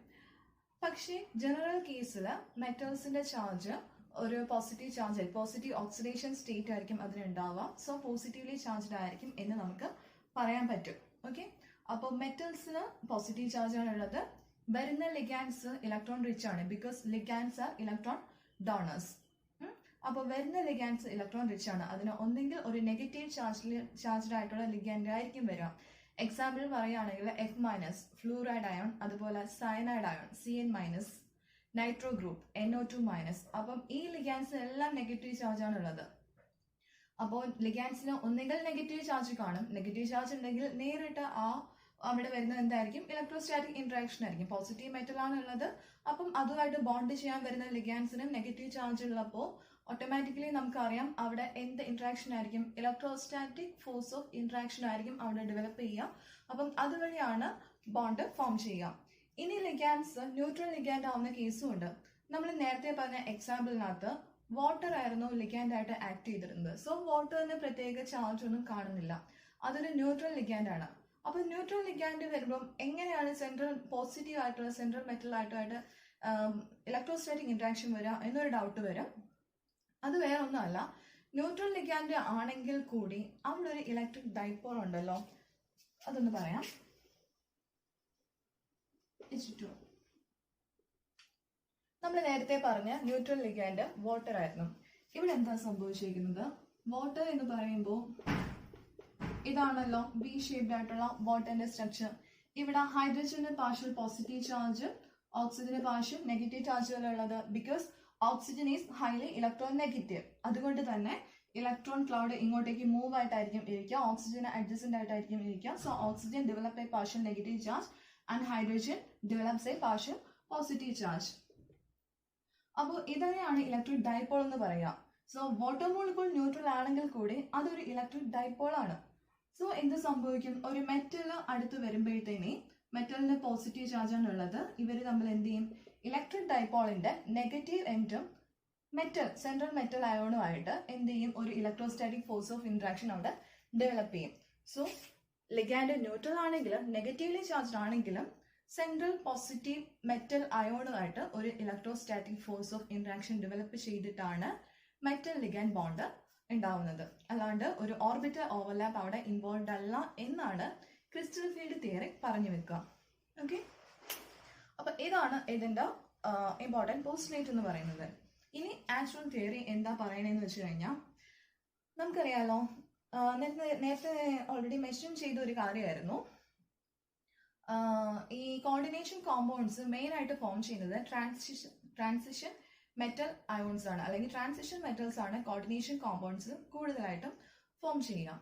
പക്ഷേ ജനറൽ കേസിൽ മെറ്റൽസിന്റെ ചാർജ് ഒരു positive charge, positive oxidation state ആയിരിക്കും അതിനുണ്ടാവുക. സോ പോസിറ്റീവ്ലി ചാർജ്ഡ് ആയിരിക്കും എന്ന് നമുക്ക് പറയാൻ പറ്റും. ഓക്കെ, അപ്പോൾ മെറ്റൽസിന് പോസിറ്റീവ് ചാർജ് ആണ് ഉള്ളത്. വരുന്ന ലിഗാൻഡ്സ് ഇലക്ട്രോൺ റിച്ച് ആണ്, ബിക്കോസ് ലിഗാൻഡ്സ് ആർ ഇലക്ട്രോൺ ഡോണേഴ്സ്. അപ്പോൾ വരുന്ന ലിഗാൻഡ്സ് ഇലക്ട്രോൺ റിച്ച് ആണ്. അതിന് ഒന്നെങ്കിൽ ഒരു നെഗറ്റീവ് ചാർജ്ഡ് ആയിട്ടുള്ള ലിഗാൻഡ് ആയിരിക്കും വരിക. എക്സാമ്പിൾ പറയുകയാണെങ്കിൽ F- ഫ്ലൂറൈഡ് അയോൺ, അതുപോലെ cyanide ion Cn-, nitro group NO2-. അപ്പം ഈ ലിഗാൻഡ്സിന് എല്ലാം നെഗറ്റീവ് ചാർജ് ആണ് ഉള്ളത്. അപ്പോൾ ലിഗാൻഡ്സിന് ഒന്നുകിൽ നെഗറ്റീവ് ചാർജ് കാണും. നെഗറ്റീവ് ചാർജ് ഉണ്ടെങ്കിൽ നേരിട്ട് അവിടെ വരുന്നത് എന്തായിരിക്കും? ഇലക്ട്രോസ്റ്റാറ്റിക് ഇന്ററാക്ഷൻ ആയിരിക്കും. പോസിറ്റീവ് മെറ്റൽ ആണ് ഉള്ളത്, അപ്പം അതുമായിട്ട് ബോണ്ട് ചെയ്യാൻ വരുന്ന ലിഗാൻഡ്സിനും നെഗറ്റീവ് ചാർജ് ഉള്ളപ്പോൾ ഓട്ടോമാറ്റിക്കലി നമുക്കറിയാം അവിടെ എന്ത് ഇന്ററാക്ഷൻ ആയിരിക്കും? ഇലക്ട്രോസ്റ്റാറ്റിക് ഫോഴ്സ് ഓഫ് ഇന്ററാക്ഷൻ ആയിരിക്കും അവിടെ ഡെവലപ്പ് ചെയ്യുക. അപ്പം അതുവഴിയാണ് ബോണ്ട് ഫോം ചെയ്യുക. ഇനി ലിഗാൻഡ്സ് ന്യൂട്രൽ ലിഗാൻഡ് ആവുന്ന കേസും ഉണ്ട്. നമ്മൾ നേരത്തെ പറഞ്ഞ എക്സാമ്പിളിനകത്ത് വാട്ടർ ആയിരുന്നു ലിഗാൻഡ് ആയിട്ട് ആക്ട് ചെയ്തിരുന്നത്. സോ വാട്ടറിന് പ്രത്യേക ചാർജ് ഒന്നും കാണുന്നില്ല, അതൊരു ന്യൂട്രൽ ലിഗാൻഡ് ആണ്. അപ്പൊ ന്യൂട്രൽ ലിഗാൻഡ് വരുമ്പം എങ്ങനെയാണ് സെൻട്രൽ പോസിറ്റീവ് ആയിട്ടുള്ള സെൻട്രൽ മെറ്റൽ ആയിട്ട് ഇലക്ട്രോസ്റ്റാറ്റിക് ഇന്ററാക്ഷൻ വരിക എന്നൊരു ഡൗട്ട് വരും. അത് വേറെ ഒന്നുമല്ല, ന്യൂട്രൽ ലിഗാൻഡ് ആണെങ്കിൽ കൂടി അവിടെ ഒരു ഇലക്ട്രിക് ഡൈപോൾ ഉണ്ടല്ലോ, അതൊന്ന് പറയാം. നമ്മൾ നേരത്തെ പറഞ്ഞ ന്യൂട്രൽ ലിഗാൻഡ് വാട്ടർ ആയിരുന്നു. ഇവിടെ എന്താ സംഭവിച്ചിരിക്കുന്നത്? വാട്ടർ എന്ന് പറയുമ്പോൾ ഇതാണല്ലോ ബി ഷേപ്ഡ് ആയിട്ടുള്ള വാട്ടറിന്റെ സ്ട്രക്ചർ. ഇവിടെ ഹൈഡ്രജന് പാർഷ്യൽ പോസിറ്റീവ് ചാർജ്, ഓക്സിജന് പാർഷ്യൽ നെഗറ്റീവ് ചാർജ് വരെ ഉള്ളത്. Because oxygen is highly electron negative, അതുകൊണ്ട് തന്നെ ഇലക്ട്രോൺ ക്ലൗഡ് ഇങ്ങോട്ടേക്ക് മൂവ് ആയിട്ടായിരിക്കും ഇരിക്കുക, ഓക്സിജന് അഡ്ജസന്റ് ആയിട്ടായിരിക്കും ഇരിക്കുക. So oxygen develop A partial negative charge and hydrogen develops A partial positive charge. അപ്പോൾ ഇതിനെയാണ് ഇലക്ട്രിക് ഡൈപോൾ എന്ന് പറയുക. സോ വാട്ടർ മോളിക്യൂൾ ന്യൂട്രൽ ആണെങ്കിൽ കൂടി അതൊരു ഇലക്ട്രിക് ഡൈപോൾ ആണ്. സോ എന്ത് സംഭവിക്കും? ഒരു മെറ്റൽ അടുത്ത് വരുമ്പോഴത്തേനെ മെറ്റലിന് പോസിറ്റീവ് ചാർജ് ആണ് ഉള്ളത്. ഇവർ തമ്മിൽ എന്ത് ചെയ്യും? ഇലക്ട്രിക് ഡൈപോളിന്റെ നെഗറ്റീവ് എൻഡും മെറ്റൽ സെൻട്രൽ മെറ്റൽ അയോണുമായിട്ട് എന്ത് ചെയ്യും? ഒരു ഇലക്ട്രോസ്റ്റാറ്റിക് ഫോഴ്സ് ഓഫ് ഇന്ററാക്ഷൻ അവിടെ ഡെവലപ്പ് ചെയ്യും. സോ ലിഗാൻഡ് ന്യൂട്രൽ ആണെങ്കിലും നെഗറ്റീവ്ലി ചാർജ്ഡ് ആണെങ്കിലും സെൻട്രൽ പോസിറ്റീവ് മെറ്റൽ അയോണുമായിട്ട് ഒരു electrostatic force of interaction develop ചെയ്തിട്ടാണ് മെറ്റൽ ലിഗാൻഡ് ബോണ്ട് ഉണ്ടാവുന്നത്. അല്ലാണ്ട് ഒരു ഓർബിറ്റൽ ഓവർലാപ്പ് അവിടെ ഇൻവോൾവ് അല്ല എന്നാണ് ക്രിസ്റ്റൽ ഫീൽഡ് തിയറി പറഞ്ഞു വെക്കുക. ഓക്കെ, അപ്പൊ ഇതാണ് ഇതിന്റെ ഇമ്പോർട്ടൻറ്റ് പോസ്റ്റ്ലേറ്റ് എന്ന് പറയുന്നത്. ഇനി ആക്ച്വൽ തിയറി എന്താ പറയണതെന്ന് വെച്ച് കഴിഞ്ഞാൽ നമുക്കറിയാലോ, നേരത്തെ ഓൾറെഡി മെൻഷൻ ചെയ്ത ഒരു കാര്യമായിരുന്നു, ഈ കോർഡിനേഷൻ കോമ്പൗണ്ട്സ് മെയിൻ ആയിട്ട് ഫോം ചെയ്യുന്നത് ട്രാൻസിഷൻ മെറ്റൽ അയോൺസ് ആണ്, അല്ലെങ്കിൽ ട്രാൻസിഷൻ മെറ്റൽസ് ആണ് കോർഡിനേഷൻ കോമ്പൗണ്ട്സ് കൂടുതലായിട്ടും ഫോം ചെയ്യുക.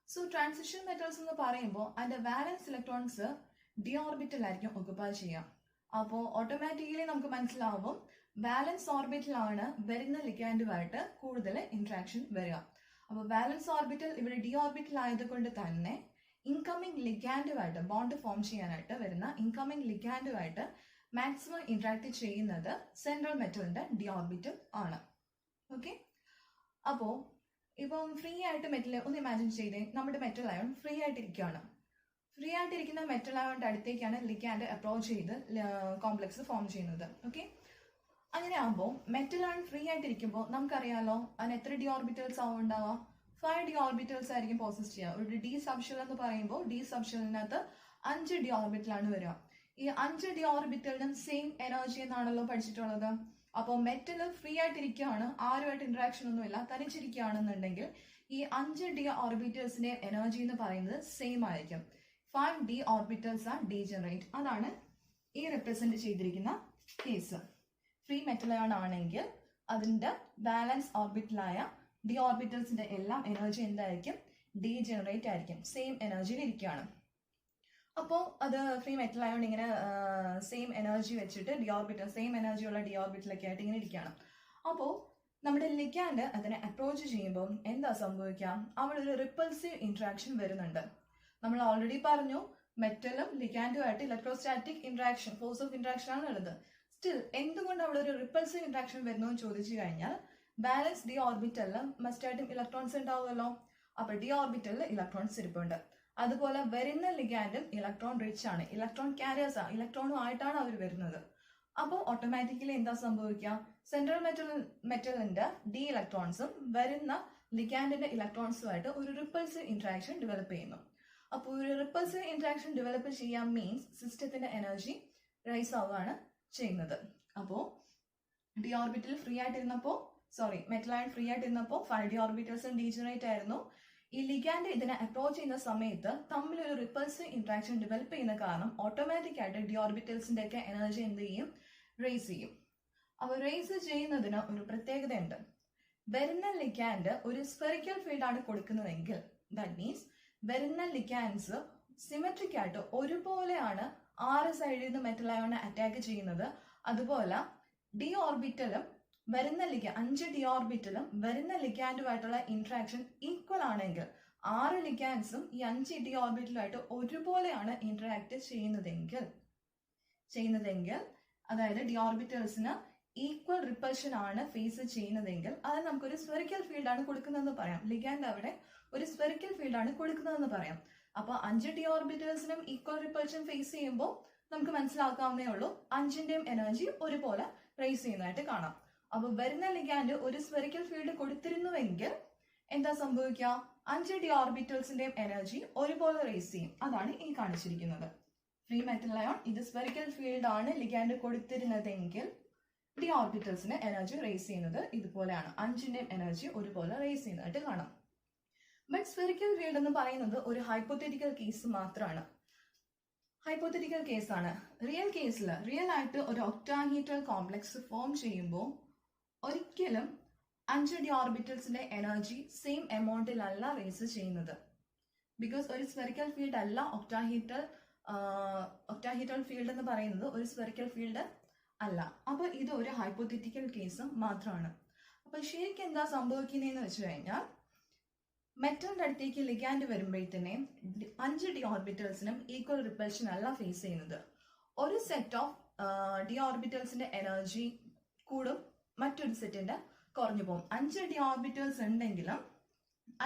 സോ ട്രാൻസിഷൻ മെറ്റൽസ് എന്ന് പറയുമ്പോൾ അതിന്റെ വാലൻസ് ഇലക്ട്രോൺസ് ഡി ഓർബിറ്റലായിരിക്കും ഒക്കുപ്പൈ ചെയ്യുക. അപ്പോൾ ഓട്ടോമാറ്റിക്കലി നമുക്ക് മനസ്സിലാവും വാലൻസ് ഓർബിറ്റലാണ് വരുന്ന ലിഗാൻഡുമായിട്ട് കൂടുതൽ ഇന്ററാക്ഷൻ വരിക. അപ്പോൾ വാലൻസ് ഓർബിറ്റൽ ഇവിടെ ഡി ഓർബിറ്റൽ ആയതുകൊണ്ട് തന്നെ ഇൻകമ്മിങ് ലിഗാൻഡുമായിട്ട് ബോണ്ട് ഫോം ചെയ്യാനായിട്ട് വരുന്ന ഇൻകമ്മിങ് ലിഗാൻഡുമായിട്ട് മാക്സിമം ഇന്ററാക്ട് ചെയ്യുന്നത് സെൻട്രൽ മെറ്റലിന്റെ ഡി ഓർബിറ്റൽ ആണ്. ഓക്കെ, അപ്പോൾ ഇപ്പം ഫ്രീ ആയിട്ട് മെറ്റൽ ഒന്ന് ഇമാജിൻ ചെയ്തേ, നമ്മുടെ മെറ്റൽ അയോൺ ഫ്രീ ആയിട്ടിരിക്കുകയാണ്. ഫ്രീ ആയിട്ടിരിക്കുന്ന മെറ്റൽ അയോണിന്റെ അടുത്തേക്കാണ് ലിഗാൻഡ് അപ്രോച്ച് ചെയ്ത് കോംപ്ലക്സ് ഫോം ചെയ്യുന്നത്. ഓക്കെ, അങ്ങനെ ആകുമ്പോൾ മെറ്റൽ അയോൺ ഫ്രീ ആയിട്ടിരിക്കുമ്പോൾ നമുക്കറിയാലോ അതിന് എത്ര ഡി ഓർബിറ്റൽസ് ആവും ഉണ്ടാവുക? 5 ഡി ഓർബിറ്റൽസ് ആയിരിക്കും പോസസ് ചെയ്യുക. ഒരു ഡി സബ്ഷെൽ എന്ന് പറയുമ്പോൾ ഡി സബ്ഷെലിനകത്ത് 5 ഡി ഓർബിറ്റലാണ് വരിക. ഈ 5 ഡി ഓർബിറ്റലിനും സെയിം എനർജി എന്നാണല്ലോ പഠിച്ചിട്ടുള്ളത്. അപ്പോൾ മെറ്റൽ ഫ്രീ ആയിട്ടിരിക്കുകയാണ്, ആരുമായിട്ട് ഇന്ററാക്ഷൻ ഒന്നുമില്ല, തനിച്ചിരിക്കുകയാണെന്നുണ്ടെങ്കിൽ ഈ 5 ഡി ഓർബിറ്റൽസിന്റെ എനർജി എന്ന് പറയുന്നത് സെയിം ആയിരിക്കും. 5 ഡി ഓർബിറ്റൽസ് ആർ ഡീജനറേറ്റ്. അതാണ് ഈ റെപ്രസെന്റ് ചെയ്തിരിക്കുന്ന കേസ്. ഫ്രീ മെറ്റൽ അയോൺ ആണെങ്കിൽ അതിന്റെ ബാലൻസ് ഓർബിറ്റലായ ഡി ഓർബിറ്റൽസിന്റെ എല്ലാം എനർജി എന്തായിരിക്കും? ഡീജനറേറ്റ് ആയിരിക്കും, സെയിം എനർജിയിൽ ഇരിക്കുകയാണ്. അപ്പോൾ അത് ഫ്രീ മെറ്റൽ അയോൺ ഇങ്ങനെ സെയിം എനർജി വെച്ചിട്ട് ഡി ഓർബിറ്റൽ സെയിം എനർജി ഉള്ള ഡി ഓർബിറ്റലൊക്കെ ആയിട്ട് ഇങ്ങനെ ഇരിക്കുകയാണ്. അപ്പോൾ നമ്മുടെ ലിഗാൻഡ് അതിനെ അപ്രോച്ച് ചെയ്യുമ്പോൾ എന്താ സംഭവിക്കുക? അവിടെ ഒരു റിപ്പൾസീവ് ഇന്ററാക്ഷൻ വരുന്നുണ്ട്. നമ്മൾ ഓൾറെഡി പറഞ്ഞു മെറ്റലും ലിഗാൻഡുമായിട്ട് electrostatic interaction force of interaction ആണ് ഉള്ളത്. സ്റ്റിൽ എന്തുകൊണ്ട് അവിടെ ഒരു റിപ്പൾസീവ് ഇന്ററാക്ഷൻ വരുന്നു എന്ന് ചോദിച്ചു കഴിഞ്ഞാൽ ബാലൻസ് ഡി ഓർബിറ്റലിൽ മസ്റ്റായിട്ടും ഇലക്ട്രോൺസ് ഉണ്ടാവുമല്ലോ. അപ്പൊ ഡി ഓർബിറ്റലിൽ ഇലക്ട്രോൺസ് ഇരിപ്പുണ്ട്. അതുപോലെ വരുന്ന ലിഗാൻഡും ഇലക്ട്രോൺ റിച്ച് ആണ്, ഇലക്ട്രോൺ കാരിയേഴ്സ് ആണ്, ഇലക്ട്രോണും ആയിട്ടാണ് അവർ വരുന്നത്. അപ്പോൾ ഓട്ടോമാറ്റിക്കലി എന്താ സംഭവിക്കുക? സെൻട്രൽ മെറ്റലിന്റെ ഡി ഇലക്ട്രോൺസും വരുന്ന ലിഗാൻഡിന്റെ ഇലക്ട്രോൺസുമായിട്ട് ഒരു റിപ്പൾസീവ് ഇന്ററാക്ഷൻ ഡെവലപ്പ് ചെയ്യുന്നു. അപ്പോൾ ഒരു റിപ്പൾസീവ് ഇന്ററാക്ഷൻ ഡെവലപ്പ് ചെയ്യാൻ മീൻസ് സിസ്റ്റത്തിന്റെ എനർജി റൈസ് ആവുകയാണ് ചെയ്യുന്നത്. അപ്പോൾ ഡി ഓർബിറ്റൽ ഫ്രീ ആയിട്ടിരുന്നപ്പോൾ മെറ്റൽ അയോൺ ഫ്രീ ആയിട്ടിരുന്നപ്പോൾ 5 ഡി ഓർബിറ്റൽസും ഡീജനറേറ്റ് ആയിരുന്നു. ഈ ലിഗാൻഡ് ഇതിനെ അപ്രോച്ച് ചെയ്യുന്ന സമയത്ത് തമ്മിൽ ഒരു റിപ്പൾസീവ് ഇന്ററാക്ഷൻ ഡെവലപ്പ് ചെയ്യുന്ന കാരണം ഓട്ടോമാറ്റിക് ആയിട്ട് ഡി ഓർബിറ്റൽസിന്റെ ഒക്കെ എനർജി എന്ത് ചെയ്യും? റേസ് ചെയ്യും. അപ്പോൾ റേസ് ചെയ്യുന്നതിന് ഒരു പ്രത്യേകതയുണ്ട്. വരുന്ന ലിഗാൻഡ് ഒരു സ്ഫെറിക്കൽ ഫീൽഡ് ആണ് കൊടുക്കുന്നതെങ്കിൽ ദാറ്റ് മീൻസ് വരുന്ന ലിഗാൻഡ്സ് സിമെട്രിക് ആയിട്ട് ഒരുപോലെയാണ് 6 സൈഡിൽ നിന്ന് മെറ്റൽ അയോണിനെ അറ്റാക്ക് ചെയ്യുന്നത്. അതുപോലെ ഡി ഓർബിറ്റലും വരുന്ന 5 ഡി ഓർബിറ്റലും വരുന്ന ലിഗാൻഡുമായിട്ടുള്ള ഇന്ററാക്ഷൻ ഈക്വൽ ആണെങ്കിൽ 6 ലിഗാൻഡ്സും ഈ 5 ഡി ഓർബിറ്റലുമായിട്ട് ഒരുപോലെയാണ് ഇന്ററാക്ട് ചെയ്യുന്നതെങ്കിൽ അതായത് ഡി ഓർബിറ്റൽസിന് ഈക്വൽ റിപ്പൾഷൻ ആണ് ഫേസ് ചെയ്യുന്നതെങ്കിൽ അത് നമുക്കൊരു സ്ഫെറിക്കൽ ഫീൽഡ് ആണ് കൊടുക്കുന്നതെന്ന് പറയാം. ലിഗാൻഡ് അവിടെ ഒരു സ്ഫെറിക്കൽ ഫീൽഡ് ആണ് കൊടുക്കുന്നതെന്ന് പറയാം. അപ്പൊ 5 ഡി ഓർബിറ്റൽസിനും ഈക്വൽ റിപ്പൾഷൻ ഫേസ് ചെയ്യുമ്പോൾ നമുക്ക് മനസ്സിലാക്കാവുന്നേ ഉള്ളൂ 5ന്റെയും എനർജി ഒരുപോലെ റേസ് ചെയ്യുന്നതായിട്ട് കാണാം. അപ്പൊ വരുന്ന ലിഗാൻഡ് ഒരു സ്ഫെറിക്കൽ ഫീൽഡ് കൊടുത്തിരുന്നുവെങ്കിൽ എന്താ സംഭവിക്കുക? 5 ഡി ഓർബിറ്റൽസിന്റെയും എനർജി ഒരുപോലെ റേസ് ചെയ്യും. അതാണ് ഈ കാണിച്ചിരിക്കുന്നത്. ഫ്രീ മെറ്റൽ അയോൺ ഇത് സ്ഫെറിക്കൽ ഫീൽഡ് ആണ് ലിഗാൻഡ് കൊടുത്തിരുന്നതെങ്കിൽ ഡി ഓർബിറ്റൽസിന്റെ എനർജി റേസ് ചെയ്യുന്നത് ഇതുപോലെയാണ്, 5ന്റെയും എനർജി ഒരുപോലെ റേസ് ചെയ്യുന്നതായിട്ട് കാണാം. ബട്ട് സ്ഫെറിക്കൽ ഫീൽഡ് എന്ന് പറയുന്നത് ഒരു ഹൈപ്പോത്തറ്റിക്കൽ കേസ് മാത്രമാണ്. ഹൈപ്പോത്തറ്റിക്കൽ കേസാണ്. റിയൽ ആയിട്ട് ഒരു ഒക്ടാഹീഡ്രൽ കോംപ്ലക്സ് ഫോം ചെയ്യുമ്പോൾ ഒരിക്കലും 5 ഡി ഓർബിറ്റൽസിന്റെ എനർജി സെയിം എമൗണ്ടിലല്ല റേസ് ചെയ്യുന്നത്. ബിക്കോസ് ഒരു സ്ഫെറിക്കൽ ഫീൽഡ് അല്ല ഒക്ടാഹീഡ്രൽ ഫീൽഡ് എന്ന് പറയുന്നത് ഒരു സ്ഫെറിക്കൽ ഫീൽഡ് അല്ല. അപ്പൊ ഇത് ഒരു ഹൈപ്പോത്തറ്റിക്കൽ കേസ് മാത്രമാണ്. അപ്പൊ ശരിക്കും എന്താ സംഭവിക്കുന്നതെന്ന് വെച്ച് കഴിഞ്ഞാൽ മെറ്റലിന്റെ അടുത്തേക്ക് ലിഗാൻഡ് വരുമ്പോഴത്തേനെ 5 ഡി ഓർബിറ്റൽസിനും ഈക്വൽ റിപ്പൽഷൻ അല്ല ഫേസ് ചെയ്യുന്നത്. ഒരു സെറ്റ് ഓഫ് ഡി ഓർബിറ്റൽസിന്റെ എനർജി കൂടും, മറ്റൊരു സെറ്റിന്റെ കുറഞ്ഞു പോകും. 5 ഡി ഓർബിറ്റൽസ് ഉണ്ടെങ്കിലും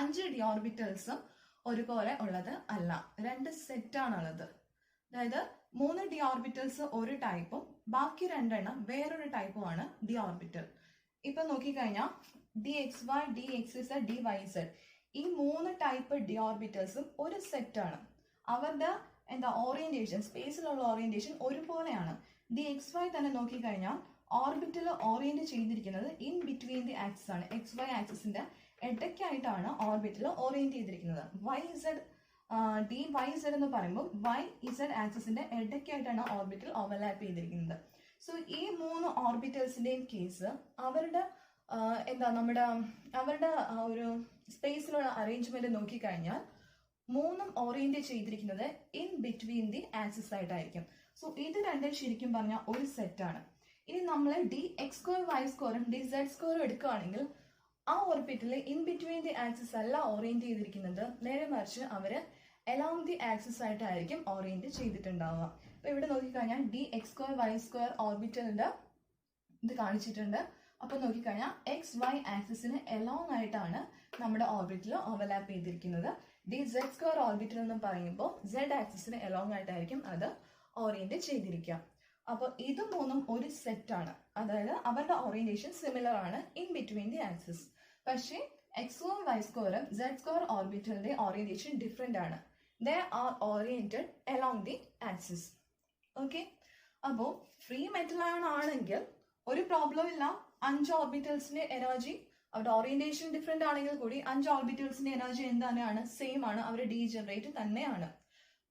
5 ഡി ഓർബിറ്റൽസും ഒരുപോലെ ഉള്ളത് അല്ല, 2 സെറ്റാണുള്ളത്. അതായത് 3 ഡി ഓർബിറ്റൽസ് ഒരു ടൈപ്പും ബാക്കി 2 എണ്ണം വേറൊരു ടൈപ്പുമാണ് ഡി ഓർബിറ്റൽ. ഇപ്പൊ നോക്കിക്കഴിഞ്ഞാൽ D X Y, D X Z, D Y Z, ഈ 3 ടൈപ്പ് ഡി ഓർബിറ്റൽസും ഒരു സെറ്റാണ്. അവരുടെ ഓറിയന്റേഷൻ, സ്പേസിലുള്ള ഓറിയന്റേഷൻ ഒരുപോലെയാണ്. ഡി എക്സ് വൈ തന്നെ നോക്കിക്കഴിഞ്ഞാൽ ഓർബിറ്റൽ ഓറിയന്റ് ചെയ്തിരിക്കുന്നത് ഇൻ ബിറ്റ്വീൻ ദി ആക്സിസ് ആണ്. എക്സ് വൈ ആക്സിസിന്റെ ഇടയ്ക്കായിട്ടാണ് ഓർബിറ്റൽ ഓറിയന്റ് ചെയ്തിരിക്കുന്നത്. Y Z, D Y Z എന്ന് പറയുമ്പോൾ വൈ ഇസഡ് ആക്സിസിന്റെ ഇടയ്ക്കായിട്ടാണ് ഓർബിറ്റൽ ഓവർലാപ്പ് ചെയ്തിരിക്കുന്നത്. സോ ഈ 3 ഓർബിറ്റൽസിന്റെയും കേസ് അവരുടെ അവരുടെ ഒരു സ്പേസിലുള്ള അറേഞ്ച്മെന്റ് നോക്കിക്കഴിഞ്ഞാൽ 3 ഓറിയന്റ് ചെയ്തിരിക്കുന്നത് ഇൻ ബിറ്റ്വീൻ ദി ആക്സിസ് ആയിട്ടായിരിക്കും. സോ ഇത് രണ്ടും ശരിക്കും പറഞ്ഞാൽ ഒരു സെറ്റാണ്. ഇനി നമ്മൾ ഡി എക്സ് സ്ക്വയർ വൈ സ്ക്വയറും ഡി സെഡ് സ്ക്വയറും എടുക്കുകയാണെങ്കിൽ ആ ഓർബിറ്റലിൽ ഇൻ ബിറ്റ്വീൻ ദി ആക്സിസ് അല്ല ഓറിയന്റ് ചെയ്തിരിക്കുന്നത്, നേരെ മറിച്ച് അവര് അലോങ് ദി ആക്സിസ് ആയിട്ടായിരിക്കും ഓറിയന്റ് ചെയ്തിട്ടുണ്ടാവുക. അപ്പൊ ഇവിടെ നോക്കിക്കഴിഞ്ഞാൽ D X square y square ഓർബിറ്റലിന്റെ ഇത് കാണിച്ചിട്ടുണ്ട്. അപ്പൊ നോക്കിക്കഴിഞ്ഞാൽ എക്സ് വൈ ആക്സിസിന് അലോങ് ആയിട്ടാണ് നമ്മുടെ ഓർബിറ്റൽ ഓവർലാപ്പ് ചെയ്തിരിക്കുന്നത്. ഡി സെഡ് സ്ക്വയർ ഓർബിറ്റൽ എന്ന് പറയുമ്പോൾ സെഡ് ആക്സിസിന് അലോങ് ആയിട്ടായിരിക്കും അത് ഓറിയന്റ് ചെയ്തിരിക്കുക. അപ്പോൾ ഇത് 3 ഒരു സെറ്റാണ്, അതായത് അവരുടെ ഓറിയന്റേഷൻ സിമിലർ ആണ് ഇൻ ബിറ്റ്വീൻ ദി ആക്സിസ്. പക്ഷേ എക്സ് സ്ക്വയർ വൈ സ്ക്വയറും സെഡ് സ്ക്വയർ ഓർബിറ്റലിന്റെ ഓറിയന്റേഷൻ ഡിഫറെന്റ് ആണ്. They are oriented along the axis. Okay, അപ്പോൾ ഫ്രീ മെറ്റൽ അയോൺ ആണെങ്കിൽ ഒരു പ്രോബ്ലം ഇല്ല. 5 ഓർബിറ്റൽസിന്റെ എനർജി അവരുടെ ഓറിയന്റേഷൻ ഡിഫറെന്റ് ആണെങ്കിൽ കൂടി 5 ഓർബിറ്റൽസിന്റെ എനർജി എന്താണ്, സെയിം ആണ്, അവർ ഡീജനറേറ്റ് തന്നെയാണ്.